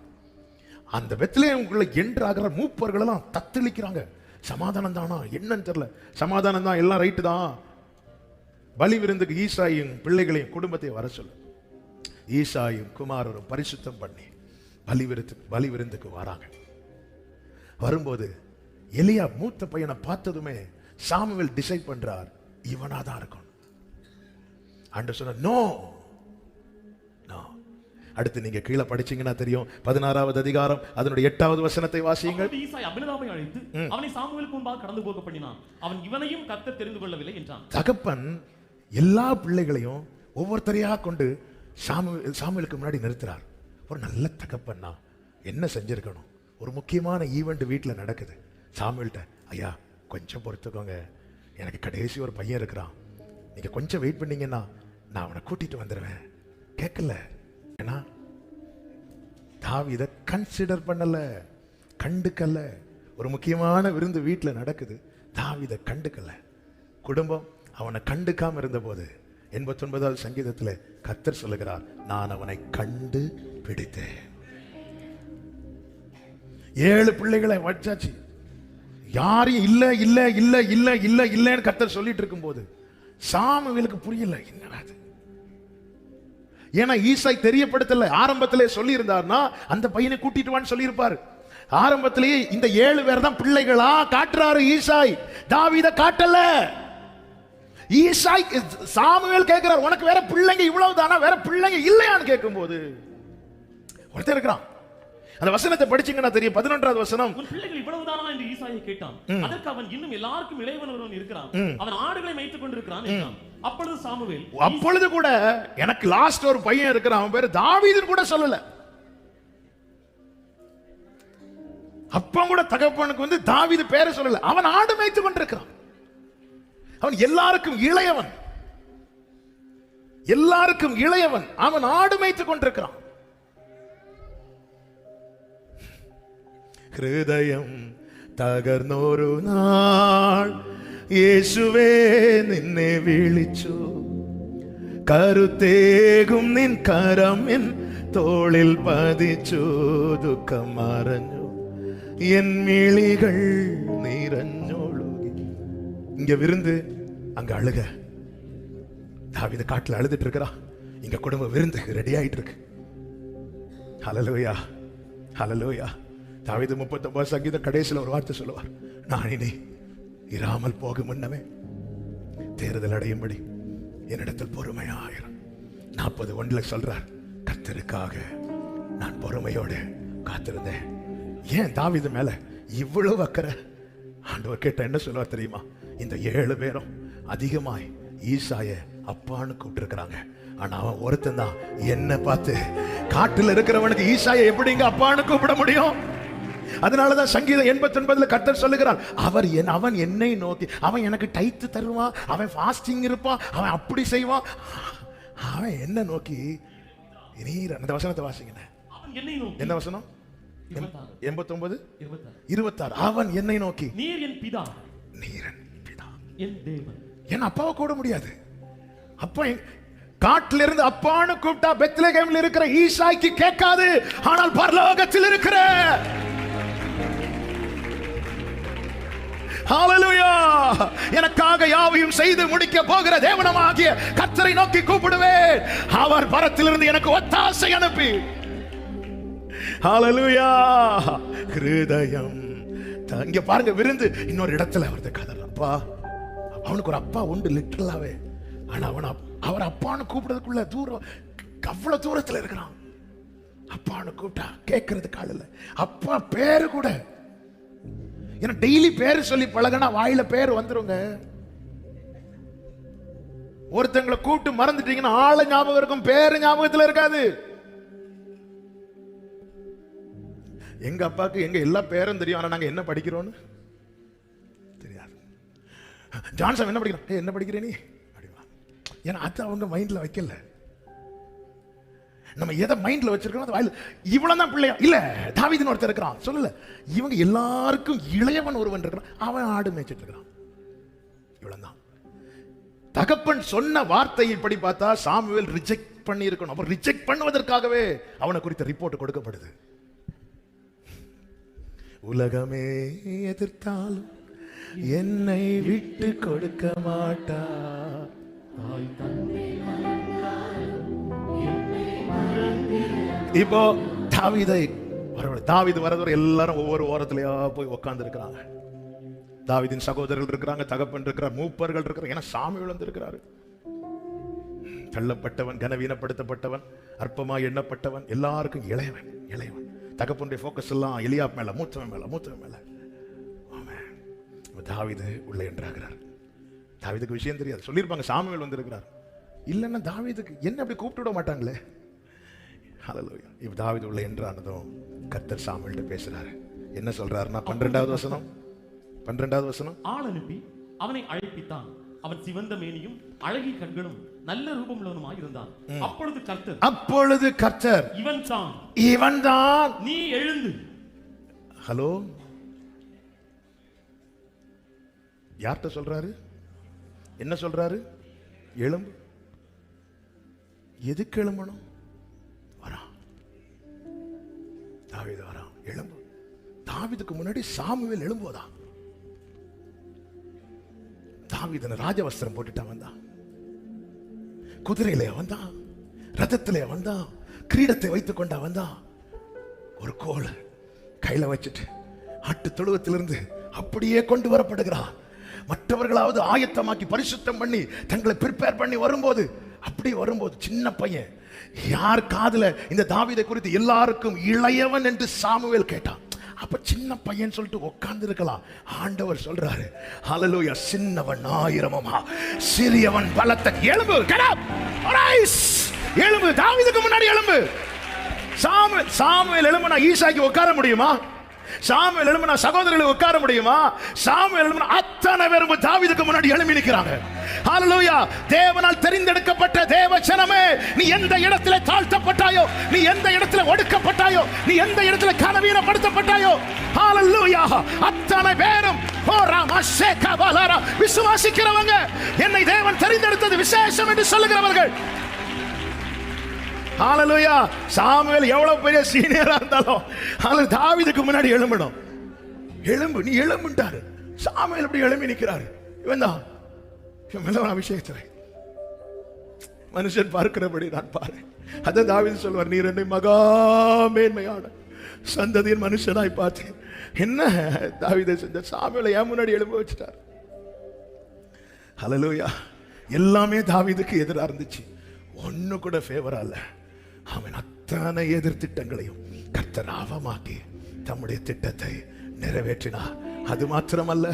அந்த பெத்லெகேமுக்குள்ள என்றாகிற மூப்பர்கள் எல்லாம் தத்தளிக்கிறாங்க. சமாதானம் தானா என்னன்னு தெரியல. சமாதானம் தான், எல்லாம் ரைட்டு தான். பலி விருந்துக்கு ஈசாயும் பிள்ளைகளையும் குடும்பத்தையும் வர சொல்லு. ஈசாயும் குமாரரும் பரிசுத்தம் பண்ணி பலி விருந்துக்கு வராங்க. வரும்போது எலியா மூத்த பையனை பார்த்ததுமே சாமுவேல் டிசைட் பண்றார், இவனாதான் இருக்கும். ஆண்டவர் சொன்னார், நோ. அடுத்து நீங்க கீழே படிச்சீங்கன்னா தெரியும். 16வது அதிகாரம் அதனுடைய 8வது வசனத்தை வாசியுங்கள். ஈசாய் அபினதாபை அழைத்து அவனை சாமுவேலுக்கு முன்பாக கடந்து போக பண்ணினான். அவன் இவனையும் கர்த்தர் தெரிந்து கொள்ளவில்லை என்றான். தகப்பன் எல்லா பிள்ளைகளையும் ஒவ்வொருத்தரையா கொண்டு சாமுவேலுக்கு முன்னாடி நிறுத்துறார். ஒரு நல்ல தகப்பன்னா என்ன செஞ்சிருக்கணும்? ஒரு முக்கியமான ஈவெண்ட் வீட்டில் நடக்குது. சாமுவேல்ட்ட, ஐயா கொஞ்சம் பொறுத்துக்கோங்க, எனக்கு கடைசி ஒரு பையன் இருக்கிறான், நீங்க கொஞ்சம் வெயிட் பண்ணீங்கன்னா நான் அவனை கூட்டிட்டு வந்துடுவேன். கேட்கல. ஏன்னா தாவீதை கன்சிடர் பண்ணல, கண்டுக்கல. ஒரு முக்கியமான விருந்து வீட்டில் நடக்குது, தாவீதை கண்டுக்கல. குடும்பம் அவனை கண்டுக்காம இருந்த போது 89வது சங்கீதத்தில் கர்த்தர் சொல்லுகிறார், நான் அவனை கண்டு பிடித்தேன். 7 பிள்ளைகளை வச்சாச்சு, யாரையும் இல்ல இல்ல இல்ல இல்ல இல்ல இல்லன்னு கர்த்தர் சொல்லிட்டு இருக்கும் போது சாமுவேலுக்கு புரியல என்னடா. ஏன்னா ஈசாய் தெரியப்படுத்தல. ஆரம்பத்திலே சொல்லி இருந்தார்னா அந்த பையனை கூட்டிட்டு வான்னு சொல்லி இருப்பாரு. ஆரம்பத்திலேயே இந்த 7 பேர் தான் பிள்ளைகளா காட்டுறாரு ஈசாய், தாவீதை காட்டல. ஈசாய் சாமுவேல் கேட்கிறார், உனக்கு வேற பிள்ளைங்க இவ்வளவு தானா, வேற பிள்ளைங்க இல்லையான்னு கேட்கும் போது ஒருத்தர் இருக்கிறான். அந்த வசனத்தை படிச்சீங்கன்னா தெரியும். 11வது வசனம், உன் பிள்ளைகள் இவ்வளவுதானா என்று ஈசாயை கேட்டான். அதற்கு அவன், இன்னும் எல்லாருக்கும் இளையவன் ஒருவன் இருக்கிறான், அவன் ஆடுகளை மேய்த்துக் கொண்டிருக்கிறான் என்றான். அப்பொழுது சாமுவேல், அப்பொழுது கூட எனக்கு லாஸ்ட் ஒரு பையன் இருக்கிறான், அவன் பேரு தாவீதுன்னு கூட சொல்லல. அப்ப கூட தகப்பனுக்கு தாவீது பேரை சொல்லல. அவன் ஆடு மேய்த்துக் கொண்டிருக்கிறான். அவன் எல்லாருக்கும் இளையவன், எல்லாருக்கும் இளையவன். அவன் ஆடு மேய்த்துக் கொண்டிருக்கிறான். ഹൃദയം തകർന്നൊരു നാൾ യേശുവേ നിന്നെ വിളിച്ചു, കരുത്തേകും നിൻ കരം എൻ തോളിൽ പതിച്ചു, ദുഃഖം മറഞ്ഞു എൻ മിഴികൾ നിറഞ്ഞൊഴുകി. இங்க விருந்து, அங்க அழுக. தாவீது காட்டுல அழுதுட்டு இருக்கிறா, இங்க குடும்ப விருந்து ரெடி ஆயிட்டு இருக்கு. ஹல்லேலூயா, ஹல்லேலூயா. தாவீது 39 சங்கீத கடைசியில் ஒரு வார்த்தை சொல்லுவார், நான் இனி இராமல் போகும் முன்னமே தேர்தல் அடையும்படி என்னிடத்தில் பொறுமையாயிரும். 40:1 சொல்றார், கர்த்தருக்காக நான் பொறுமையோடு காத்திருந்தேன். ஏன் தாவீது மேல இவ்வளவு அக்கறை? ஆண்டவர் கேட்ட என்ன சொல்லுவார் தெரியுமா? இந்த 7 பேரும் அதிகமாய் ஈசாய அப்பான்னு கூப்பிட்டு இருக்கிறாங்க. ஆனா அவன் ஒருத்தன் தான் என்ன பார்த்து, காட்டுல இருக்கிறவனுக்கு ஈசாய எப்படிங்க அப்பான்னு கூப்பிட முடியும்? அதனாலதான் சங்கீதம் 89 கர்த்தர் சொல்லுகிறார், அவன் என்னை நோக்கி, அவன் எனக்கு டைத்து தருவான், அவன் ஃபாஸ்டிங் இருப்பான், அவன் அப்படி செய்வான். அவன் என்ன நோக்கி? அந்த வசனத்தை வாசிங்க. என்ன வசனம்? 89:26. அவன் என்னை நோக்கி, நீர் என் பிதா, நீர் என் பிதா, என் தேவன். என் அப்பாவை கூட முடியாது. அப்பா காட்டில இருந்து அப்பான்னு கூப்பிட்டா பெத்லெகேமில் இருக்கிற ஈசாய்க்கு கேட்காது. ஆனால் பரலோகத்தில் இருக்கிற, ஹல்லேலூயா, எனக்காக யாவையும் செய்து முடிக்க போகிற தேவனாகிய கர்த்தரை நோக்கி கூப்பிடுவேன். அவர் பரத்திலிருந்து எனக்கு ஒத்தாசை அனுப்பி, ஹல்லேலூயா. ஹிருதயம் இங்க பாருங்க, விருந்து இன்னொரு இடத்துல அவரது கதர். அப்பா, அவனுக்கு ஒரு அப்பா உண்டு லிட்டரலாவே. ஆனா அவர் அப்பான்னு கூப்பிடுறதுக்குள்ள தூரம், அவ்வளவு தூரத்துல இருக்கிறான். அப்பான்னு கூப்பிட்டா கேட்கறதுக்கு ஆள் இல்ல. அப்பா பேரு கூட, ஏன்னா டெய்லி பேரு சொல்லி பழகினா வாயில பேர் வந்துருங்க. ஒருத்தங்களை கூப்பிட்டு மறந்துட்டீங்கன்னா ஆள ஞாபகம் இருக்கும், பேரு ஞாபகத்துல இருக்காது. எங்க அப்பாவுக்கு எங்க எல்லா பேரும் தெரியும், ஆனா நாங்க என்ன படிக்கிறோம்னு தெரியாது. ஜான்சன் என்ன படிக்கிறான்? என்ன படிக்கிறே நீ? ஏன்னா அது அவங்க மைண்ட்ல வைக்கல. நம்ம எதை மைண்ட்ல வச்சிருக்கோம் அது வாயில. இவ்வளவு தான் பிள்ளையா இல்ல, தாவீதுன்னு ஒருத்தர் இருக்கிறான் சொல்லல. இவங்க எல்லாருக்கும் இளையவன் ஒருவன் இருக்கிறான், அவன் ஆடு மேய்ச்சிட்டு இருக்கிறான். இவ்வளவுதான். தகப்பன் சொன்ன வார்த்தையை படி பார்த்தா சாமுவேல் ரிஜெக்ட் பண்ணி இருக்கணும். அப்ப ரிஜெக்ட் பண்ணுவதற்காகவே அவனை குறித்த ரிப்போர்ட் கொடுக்கப்படுது. உலகமே எதிர்த்தாலும் என்னை விட்டு கொடுக்க மாட்டா. இப்போ தாவீது வரதுவரை எல்லாரும் ஒவ்வொரு ஓரத்திலயா போய் உட்கார்ந்து இருக்கிறாங்க. தாவீதின் சகோதரர்கள் இருக்கிறாங்க, தகப்பன் இருக்கிறார், மூப்பர்கள் இருக்கிறார். ஏன்னா சாமுவேல் வந்து இருக்கிறாரு. தள்ளப்பட்டவன், கனவீனப்படுத்தப்பட்டவன், அற்பமா எண்ணப்பட்டவன், எல்லாருக்கும் இளையவன். தகப்பனுடைய போக்கஸ் எல்லாம் எலியாப் மேல, மூத்தவன் மேல. தாவீது உள்ள என்றாகிறார். தாவீதுக்கு விஷயம் தெரியாது, சொல்லியிருப்பாங்க சாமுவேல் வந்து இருக்கிறார். இல்லைன்னா தாவீதுக்கு என்ன அப்படி கூப்பிட்டு விட மாட்டாங்களே. ஹல்லேலூயா. இப்ப தாவீது உள்ள என்றானதும் கர்த்தர் சாமுவேல்கிட்ட பேசுறாரு. என்ன சொல்றாருன்னா 12வது வசனம். ஆள் அனுப்பி அவனை அழைப்பித்தான். அவன் சிவந்த மேனியும் அழகிய கண்களும் நல்ல ரூபமுள்ளவனுமாய் இருந்தான். அப்பொழுது கர்த்தர் இவன்தான் நீ எழுந்து. ஹலோ, யார்கிட்ட சொல்றாரு? என்ன சொல்றாரு? எழும்பு. எதுக்கு எழும்பணும்? தாவீது வரான், எழும்பு. தாவீதுக்கு முன்னாடி சாமுவேல் எழும்புவதா? தாவீது ராஜவஸ்திரம் போட்டுட்டான், வந்தான், குதிரையிலே வந்தான், ரதத்திலே வந்தான், கிரீடத்தை வைத்துக் கொண்டா வந்தான். ஒரு கோல் கையில வச்சுட்டு ஆட்டு தொழுவத்திலிருந்து அப்படியே கொண்டு வரப்படுகிறான். மற்றவர்களாவது ஆயத்தமாக்கி பரிசுத்தம் பண்ணி தங்களை ப்ரிப்பேர் பண்ணி வரும்போது, அப்படி வரும்போது சின்ன பையன், யார் காதுல இந்த தாவீதை குறித்து எல்லாருக்கும் இளையவன் என்று சாமுவேல் கேட்டான். அப்ப சின்ன பையன் சொல்லிட்டு உட்கார்ந்து இருக்கலாம். ஆண்டவர் சொல்றாரு, ஹல்லேலூயா, சின்னவன் ஆயிரமுமா சிறியவன் பலத்த. எழும்பு, எழும்பு, தாவீதுக்கு முன்னாடி எழும்பு. சாமுவேல் எழும்புனா ஈசாய்க்கு உட்கார முடியுமா? சாமுவேல் எழும்பினா சகோதரர்கள் உட்கார முடியுமா? சாமுவேல் எழும்பினா அத்தனை பேரும் தாவீதுக்கு முன்னாடி எழும்பி நிற்கிறாங்க. ஹல்லேலூயா. தேவனால் தெரிந்தெடுக்கப்பட்ட தேவ ஜனமே, நீ எந்த இடத்துல தாழ்த்தப்பட்டாயோ, நீ எந்த இடத்துல ஒடுக்கப்பட்டாயோ, நீ எந்த இடத்துல கனவீனப்படுத்தப்பட்டாயோ, ஹல்லேலூயா, அத்தனை பேரும் விசுவாசிக்கிறவங்க, என்னை தேவன் தெரிந்தெடுத்தது விசேஷம் என்று சொல்லுகிறவர்கள். ஹல்லேலூயா. சாமுவேல் எவ்வளவு பெரிய சீனியரா இருந்தாலும் தாவீதுக்கு முன்னாடி எழும்பணும். எழும்பு, நீ எழும்புட்டாரு. சாமுவேல் அப்படி எழும்பி நிற்கிறாரு. இவன் தான் அபிஷேகத்திலே மனுஷன் பார்க்கிறபடி நான் பாரு. அதான் தாவீது சொல்வார், நீர் என்னை மகா மேன்மையான சந்ததியின் மனுஷனாய் பார்த்தேன். என்ன தாவீதை செஞ்ச? சாமுவேலை ஏன் முன்னாடி எழும்ப வச்சுட்டார். ஹல்லேலூயா. எல்லாமே தாவீதுக்கு எதிராக இருந்துச்சு, ஒண்ணு கூட ஃபேவரா இல்ல. அவன் அத்தனை எதிர் திட்டங்களையும் கர்த்தர் அவமாக்கி தம்முடைய திட்டத்தை நிறைவேற்றினார். அது மாத்திரமல்ல,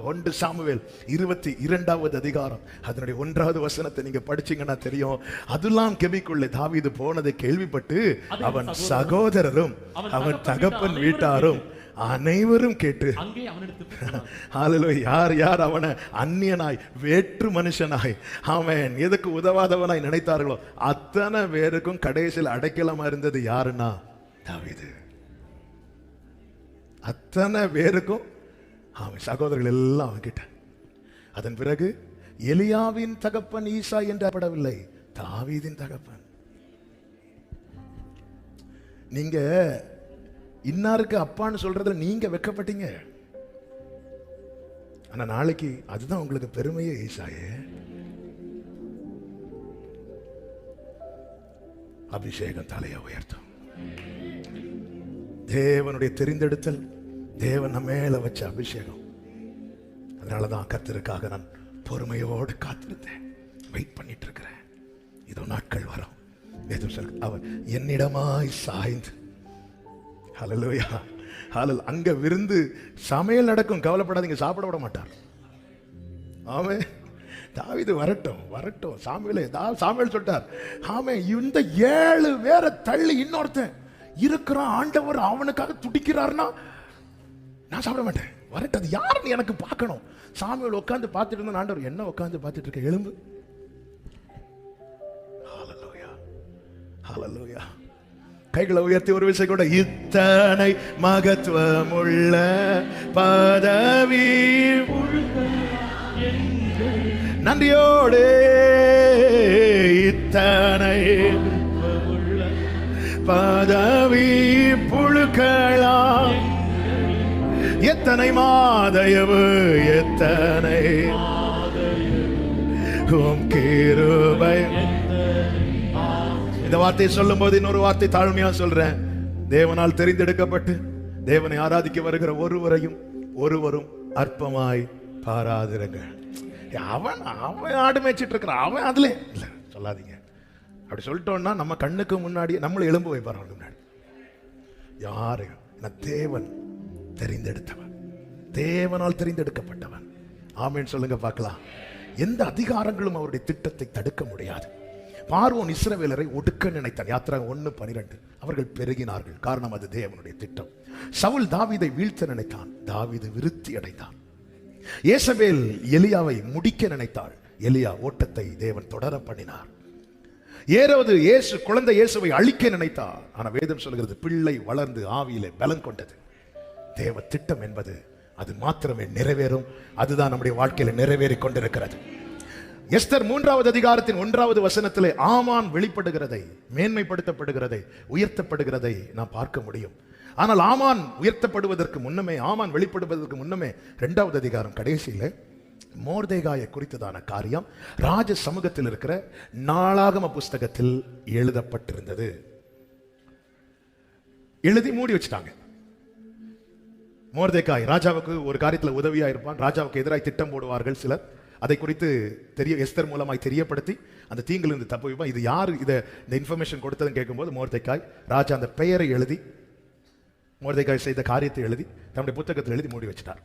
1 சாமுவேல் 22வது அதிகாரம் அதனுடைய 1வது வசனத்தை நீங்க படிச்சீங்கன்னா தெரியும். அதுலாம் கெபிக்குள்ளே தாவீது போனதை கேள்விப்பட்டு அவன் சகோதரரும் அவன் தகப்பன் வீட்டாரும் அனைவரும் கேட்டு, யார் யார் அவனை அந்நியனாய் வேற்று மனுஷனாய் அவன் எதுக்கு உதவாதவனாய் நினைத்தார்களோ அத்தனை பேருக்கும் கடைசியில் அடைக்கலமா இருந்தது யாருன்னா தாவீது. அத்தனை பேருக்கும் அவன் சகோதரர்கள் எல்லாம் அவன் கிட்ட. அதன் பிறகு எலியாவின் தகப்பன் ஈசா என்றப்படவில்லை, தாவீதின் தகப்பன். நீங்க இன்னாருக்கு அப்பான்னு சொல்றதுல நீங்க வெட்கப்பட்டீங்க. ஆனா நாளைக்கு அதுதான் உங்களுக்கு பெருமையே. ஈசாயே அபிஷேகம் தலையை உயர்த்தும். தேவனுடைய தெரிந்தெடுத்தல், தேவன் நம்ம மேல வச்ச அபிஷேகம். அதனாலதான் கர்த்தருக்காக நான் பொறுமையோடு காத்திருந்தேன், வெயிட் பண்ணிட்டு இருக்கிறேன். இதோ நாட்கள் வரும், அவர் என்னிடமாய் சாய்ந்து. ஹல்லேலூயா. ஹல்லேலூயா. அங்க விருந்து சமையல் நடக்கும், கவலைப்படாதீங்க, சாப்பிட விட மாட்டார். ஆமே. தாவீது வரட்டும் வரட்டும். சாமுவேல் சொல்லிட்டார், ஆமே, இந்த 7 பேரை தள்ளி இன்னொருத்தன் இருக்கிறான், ஆண்டவர் அவனுக்காக துடிக்கிறார்னா நான் சாப்பிட மாட்டேன், வரட்டும். அது யாருன்னு எனக்கு பார்க்கணும். சாமுவேல் உட்காந்து பார்த்துட்டு இருந்தா, ஆண்டவர் என்ன உட்காந்து பார்த்துட்டு இருக்க, எழும்பு. ஹல்லேலூயா. ஹல்லேலூயா. கைகளை உயர்த்தி ஒரு விஷயம் கூட, இத்தனை மகத்துவமுள்ள பதவி நன்றியோடு, இத்தனை பதவி புழுக்களா, எத்தனை மாதயவு, எத்தனை கிருபை. இந்த வார்த்தையை சொல்லும் போது இன்னொரு வார்த்தை தாழ்மையா சொல்றேன். தேவனால் தெரிந்தெடுக்கப்பட்டு தேவனை ஆராதிக்க வருகிற ஒருவரும் அற்பமாய் பாராதிருங்கள். அவன் ஆடு மேய்ச்சிட்டு இருக்கிறான், அவன் அதுல இல்ல சொல்லாதீங்க. அப்படி சொல்லிட்டோம்னா நம்ம கண்ணுக்கு முன்னாடி நம்மளை எலும்பு வைப்பார் முன்னாடி. யாரு? தேவன் தெரிந்தெடுத்தவன், தேவனால் தெரிந்தெடுக்கப்பட்டவன். ஆமென் சொல்லுங்க பார்க்கலாம். எந்த அதிகாரங்களும் அவருடைய திட்டத்தை தடுக்க முடியாது. பார்வோன் இஸ்ரவேலரை ஒடுக்க நினைத்தான். யாத்திராகமம் 1:12. அவர்கள் பெருகினார்கள், காரணம் அது தேவனுடைய திட்டம். சவுல் தாவீதை வீழ்த்த நினைத்தான், தாவீது விருத்தி அடைந்தான். ஏசபேல் எலியாவை முடிக்க நினைத்தாள், எலியா ஓட்டத்தை தேவன் தொடர பண்ணினார். ஏரோது குழந்தை இயேசுவை அழிக்க நினைத்தார். ஆனா வேதம் சொல்கிறது பிள்ளை வளர்ந்து ஆவியிலே பலம் கொண்டது. தேவ திட்டம் என்பது அது மாத்திரமே நிறைவேறும். அதுதான் நம்முடைய வாழ்க்கையில நிறைவேறி கொண்டிருக்கிறது. எஸ்தர் 3வது அதிகாரத்தின் 1வது வசனத்திலே ஆமான் வெளிப்படுகிறதை, மேன்மைப்படுத்தப்படுகிறதை, உயர்த்தப்படுகிறதை நாம் பார்க்க முடியும். ஆனால் ஆமான் உயர்த்தப்படுவதற்கு முன்னமே, ஆமான் வெளிப்படுவதற்கு முன்னமே 2வது அதிகாரம் கடைசியில மோர்தேகாயை குறித்ததான காரியம் ராஜ சமூகத்தில் இருக்கிற நாளாகம புஸ்தகத்தில் எழுதப்பட்டிருந்தது. எழுதி மூடி வச்சுட்டாங்க. மோர்தேகாய் ராஜாவுக்கு ஒரு காரியத்தில் உதவியா இருப்பான். ராஜாவுக்கு எதிராக திட்டம் போடுவார்கள் சிலர். அதை குறித்து எஸ்தர் மூலமாய் தெரியப்படுத்தி அந்த தீங்கிலிருந்து தப்பு வைப்பான். இது யாரு இந்த இன்ஃபர்மேஷன் கொடுத்ததுன்னு கேட்கும்போது மோர்தேகாய், ராஜா அந்த பெயரை எழுதி, மோர்தேகாய் செய்த காரியத்தை எழுதி தன்னுடைய புத்தகத்தில் எழுதி மூடி வச்சிட்டார்.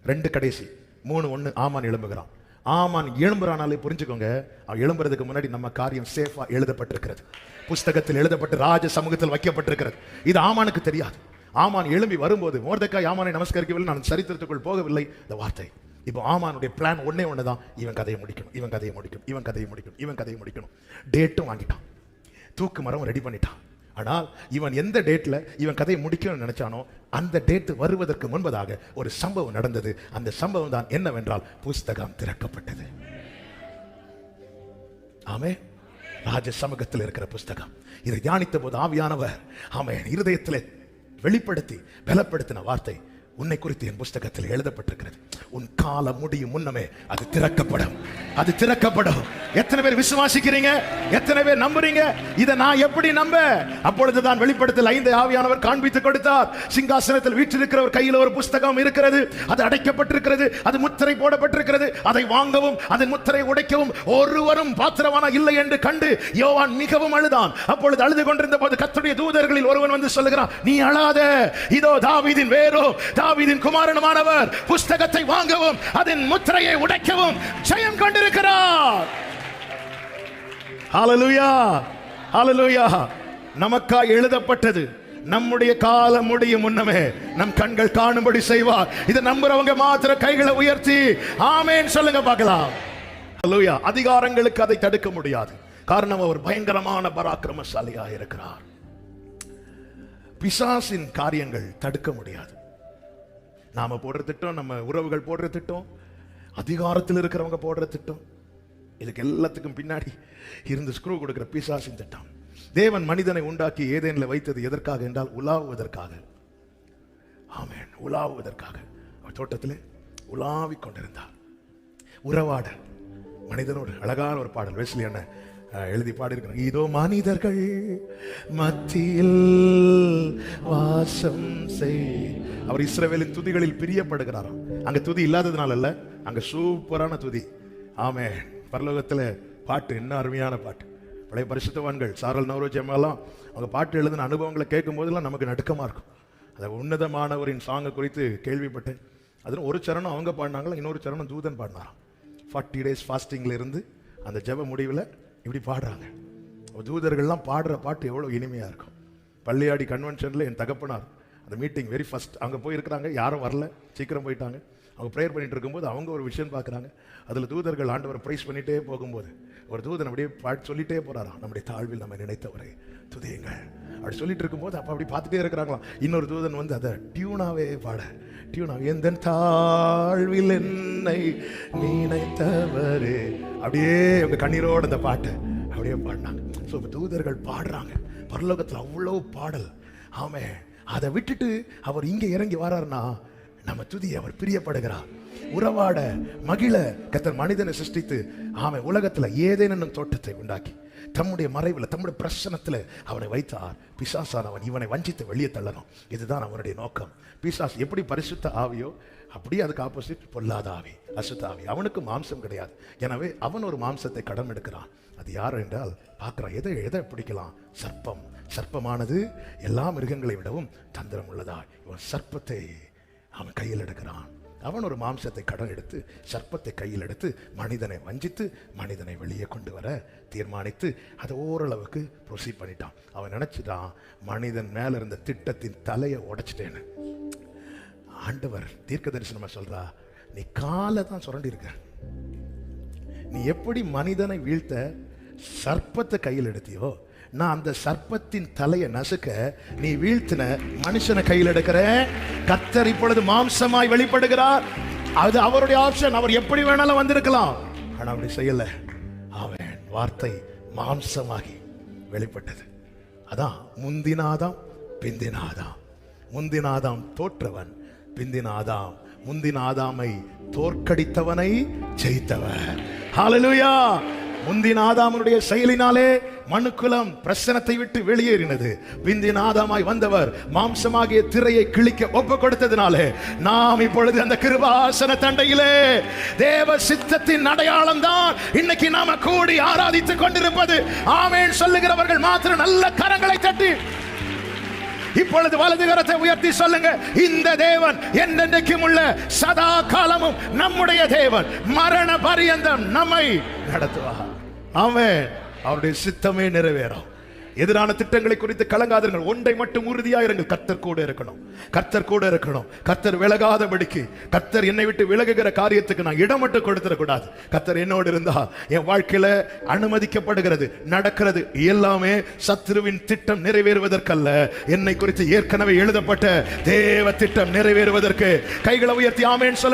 2 கடைசி 3:1 ஆமான் எழும்புகிறான். ஆமான் எழும்புறானாலே புரிஞ்சுக்கோங்க, அவன் எழும்புறதுக்கு முன்னாடி நம்ம காரியம் சேஃபா எழுதப்பட்டிருக்கிறது, புஸ்தகத்தில் எழுதப்பட்டு ராஜ சமூகத்தில் வைக்கப்பட்டிருக்கிறது. இது ஆமானுக்கு தெரியாது. ஆமான் எழும்பி வரும்போது மோர்தேகாய் ஆமானை நமஸ்கரிக்கவில்லை, நான் சரித்திரத்துக்குள் போகவில்லை. இந்த வார்த்தை இப்போ ஆமானுடைய பிளான் ஒண்ணே தான், இவன் கதையை முடிக்கணும், இவன் கதையை முடிக்கணும், இவன் கதையை முடிக்கணும், இவன் கதையை முடிக்கணும். டேட்டும் வாங்கிட்டான், தூக்கு மரம் ரெடி பண்ணிட்டான். ஆனால் இவன் எந்த டேட்ல இவன் கதையை முடிக்கணும்னு நினைச்சானோ அந்த டேட் வருவதற்கு முன்பதாக ஒரு சம்பவம் நடந்தது. அந்த சம்பவம் தான் என்னவென்றால் புஸ்தகம் திறக்கப்பட்டது. ஆமே, ராஜ சமூகத்தில் இருக்கிற புஸ்தகம். இதை தியானித்த போது ஆவியானவர் ஆமே இருதயத்தில் வெளிப்படுத்தி பலப்படுத்தின வார்த்தை, உன்னை குறித்து என் புஸ்தகத்தில் எழுதப்பட்டிருக்கிறது. உன் காலம் முடியும் முன்னமே அது திறக்கப்படும், அது திறக்கப்படும். எத்தனை பேர் விசுவாசிக்கிறீங்க? எத்தனை பேர் நம்புறீங்க? இதை நான் எப்படி நம்ப? அப்பொழுதுதான் வெளிப்படுத்தல் 5 ஆவியானவர் காண்பித்துக் கொடுத்தார். சிங்காசனத்தில் வீற்றிருக்கிறவர் கையில் ஒரு புஸ்தகம் இருக்கிறது, அது அடைக்கப்பட்டிருக்கிறது, அது முத்திரை போடப்பட்டிருக்கிறது. அதை வாங்கவும் அதன் முத்திரை உடைக்கவும் ஒருவரும் பாத்திரவானா இல்லை என்று கண்டு யோவான் மிகவும் அழுதான். அப்பொழுது அழுது கொண்டிருந்த போது கர்த்தருடைய தூதர்களில் ஒருவன் வந்து சொல்லுகிறான், நீ அழாத, இதோ தாவீதின் வேரோ தாவீதின் குமாரனுமானவர் புஸ்தகத்தை வாங்கவும் அதன் முத்திரையை உடைக்கவும் ஜெயம் கொண்டிருக்கிறார். ஹல்லேலூயா, ஹல்லேலூயா. நமக்காய் எழுதப்பட்டது. நம்முடைய காலம் முடியும் முன்னமே நம் கண்கள் காணும்படி செய்வார். இதை நம்புறவங்க மாத்திர கைகளை உயர்த்தி ஆமென் சொல்லுங்க பார்க்கலாம். ஹல்லேலூயா. அதிகாரங்களுக்கு அதை தடுக்க முடியாது. காரணம் அவர் பயங்கரமான பராக்கிரமசாலியாக இருக்கிறார். பிசாசின் காரியங்கள் தடுக்க முடியாது. நாம போடுற திட்டம், நம்ம உறவுகள் போடுற திட்டம், அதிகாரத்தில் இருக்கிறவங்க போடுற திட்டம், இதுக்கு எல்லாத்துக்கும் பின்னாடி இருந்து ஸ்க்ரூ கொடுக்கிற பிசாசின் திட்டம். தேவன் மனிதனை உண்டாக்கி ஏதேனில் வைத்தது எதற்காக என்றால் உலாவுவதற்காக. ஆமென், உலாவுவதற்காக. அவர் தோட்டத்தில் உலாவிக் கொண்டிருந்தார், உறவாட மனிதனோடு. அழகான ஒரு பாடல் வெஸ்லி அண்ணன் எழுதி பாடியிருக்கிறார். இதோ மனிதர்கள் மத்தியில் வாசம் செய். அவர் இஸ்ரவேலின் துதிகளில் பிரியப்படுகிறாராம். அங்க துதி இல்லாததுனால அல்ல, அங்க சூப்பரான துதி. ஆமே, பரலோகத்துல பாட்டு என்ன அருமையான பாட்டு. பழைய பரிசுத்தவான்கள் சாரல் நவரோஜ் எல்லாம் அவங்க பாட்டு எழுதின அனுபவங்களை கேட்கும் போதெல்லாம் நமக்கு நடுக்கமா இருக்கும். அந்த உன்னதமானவரின் சாங்கை குறித்து கேள்விப்பட்டேன். அதில் ஒரு சரணம் அவங்க பாடினாங்களா, இன்னொரு சரணம் தூதன் பாடினாராம். 40 days ஃபாஸ்டிங்ல இருந்து அந்த ஜெப முடிவில் இப்படி பாடுறாங்க. தூதர்கள்லாம் பாடுற பாட்டு எவ்வளோ இனிமையாக இருக்கும். பள்ளியாடி கன்வென்ஷனில் என் தகப்பனார் அந்த அந்த மீட்டிங் வெரி ஃபர்ஸ்ட் அங்கே போயிருக்கிறாங்க, யாரும் வரல, சீக்கிரம் போயிட்டாங்க. அவங்க ப்ரேயர் பண்ணிட்டு இருக்கும்போது அவங்க ஒரு விஷயம் பார்க்குறாங்க. அதில் தூதர்கள் ஆண்டவரை ப்ரைஸ் பண்ணிகிட்டே போகும்போது ஒரு தூதன் அப்படியே பாட்டு சொல்லிட்டே போகிறாராம், நம்முடைய தாழ்வில் நம்ம நினைத்தவரை துதியுங்கள் அப்படி சொல்லிட்டு இருக்கும்போது அப்போ அப்படி பார்த்துட்டே இருக்கிறாங்களாம். இன்னொரு தூதன் வந்து அதை டியூனாவே எந்த தாழ்வில் என்னை நினைத்தவரே அப்படியே அவங்க கண்ணீரோடு அந்த பாட்டை அப்படியே பாடினாங்க. ஸோ இப்போ தூதர்கள் பாடுறாங்க, பரலோகத்தில் அவ்வளோ பாடல். ஆமே, அதை விட்டுட்டு அவர் இங்கே இறங்கி வராருன்னா நம்ம துதி அவர் பிரியப்படுகிறார். உறவாட மகிழ கர்த்தர் மனிதனை சிருஷ்டித்து உலகத்துல ஏதேனும் தோட்டத்தை உண்டாக்கி தம்முடைய மறைவில் தம்முடைய பிரசனத்தில் அவனை வைத்தார். பிசாசானவன் இவனை வஞ்சித்து வெளியே தள்ளணும், இதுதான் அவனுடைய நோக்கம். பிசாஸ் எப்படி பரிசுத்த ஆவியோ அப்படியே அதுக்கு ஆப்போசிட் பொல்லாத ஆவி, அசுத்த ஆவி. அவனுக்கு மாம்சம் கிடையாது, எனவே அவன் ஒரு மாம்சத்தை கடன் எடுக்கிறான். அது யார் என்றால் பார்க்கிறான், எதை பிடிக்கலாம்? சர்ப்பமானது எல்லா மிருகங்களை விடவும் தந்திரம் உள்ளதா. இவன் சர்ப்பத்தை அவன் கையில் எடுக்கிறான். அவன் ஒரு மாம்சத்தை கடன் எடுத்து சர்ப்பத்தை கையில் எடுத்து மனிதனை வஞ்சித்து மனிதனை வெளியே கொண்டு வர தீர்மானித்து அதை ஓரளவுக்கு ப்ரொசீட் பண்ணிட்டான். அவன் நினைச்சிட்டான், மனிதன் மேல இருந்த திட்டத்தின் தலையை உடைச்சிட்டேன்னு. ஆண்டவர் தீர்க்க தரிசனமா சொல்றா, நீ காலை தான் சுரண்டி இருக்க. நீ எப்படி மனிதனை வீழ்த்த சர்ப்பத்தை கையில் எடுத்தியோ, நான் அந்த சர்ப்பத்தின் தலையை நசுக்க நீ வீழ்த்தின மனுஷனை கையில் எடுக்கிற. கர்த்தர் இப்பொழுது மாம்சமாய் வெளிப்படுகிறார். அது அவருடைய ஆப்ஷன், அவர் எப்படி வேணாலும் வந்திருக்கலாம், ஆனா அப்படி செய்யல. அவன் வார்த்தை மாம்சமாகி வெளிப்பட்டது. அதான் முந்தினாதாம் பிந்தினாதாம். முந்தினாதாம் தோற்றவன், பிந்தினாதாம் முந்தின ஆதாமை தோற்கடித்தவனை ஜெயித்தவன். ஹல்லேலூயா. முந்தின ஆதாமுடைய செயலினாலே மனுக்குலம் பிரசனத்தை விட்டு வெளியேறினது. பிந்தின ஆதாமாய் வந்தவர் மாம்சமாகிய திரையை கிழிக்க ஒப்பு கொடுத்ததினாலே நாம் இப்பொழுது அந்த கிருபாசன தண்டையிலே தேவ சித்தத்தின் அடையாளம் தான் இன்னைக்கு நாம கூடி ஆராதித்துக் கொண்டிருப்பது. ஆமென் சொல்லுகிறவர்கள் மாத்திரம் நல்ல கரங்களை தட்டி இப்பொழுது வலது கரத்தை உயர்த்தி சொல்லுங்க, இந்த தேவன் என்றென்றைக்கும் உள்ள சதா காலமும் நம்முடைய தேவன், மரண பரியந்தம் நம்மை நடத்துவார். ஆமென். அவருடைய சித்தமே நிறைவேறும். எதிரான திட்டங்களை குறித்து கலங்காதீர்கள், ஒன்றை மட்டும் உறுதியாயிருங்கள், கர்த்தர் கூட இருக்கணும். கர்த்தர் கூட இருக்கணும். கர்த்தர் விலகாதபடிக்கு, கர்த்தர் என்னை விட்டு விலகுகிற காரியத்துக்கு நான் இடம் மட்டும் கொடுத்துடக்கூடாது. கர்த்தர் என்னோடு இருந்தா என் வாழ்க்கையில அனுமதிக்கப்படுகிறது நடக்கிறது எல்லாமே சத்துருவின் திட்டம் நிறைவேறுவதற்கல்ல, என்னை குறித்து ஏற்கனவே எழுதப்பட்ட தேவ திட்டம் நிறைவேறுவதற்கு. கைகளை உயர்த்தி ஆமென் சொல்ல.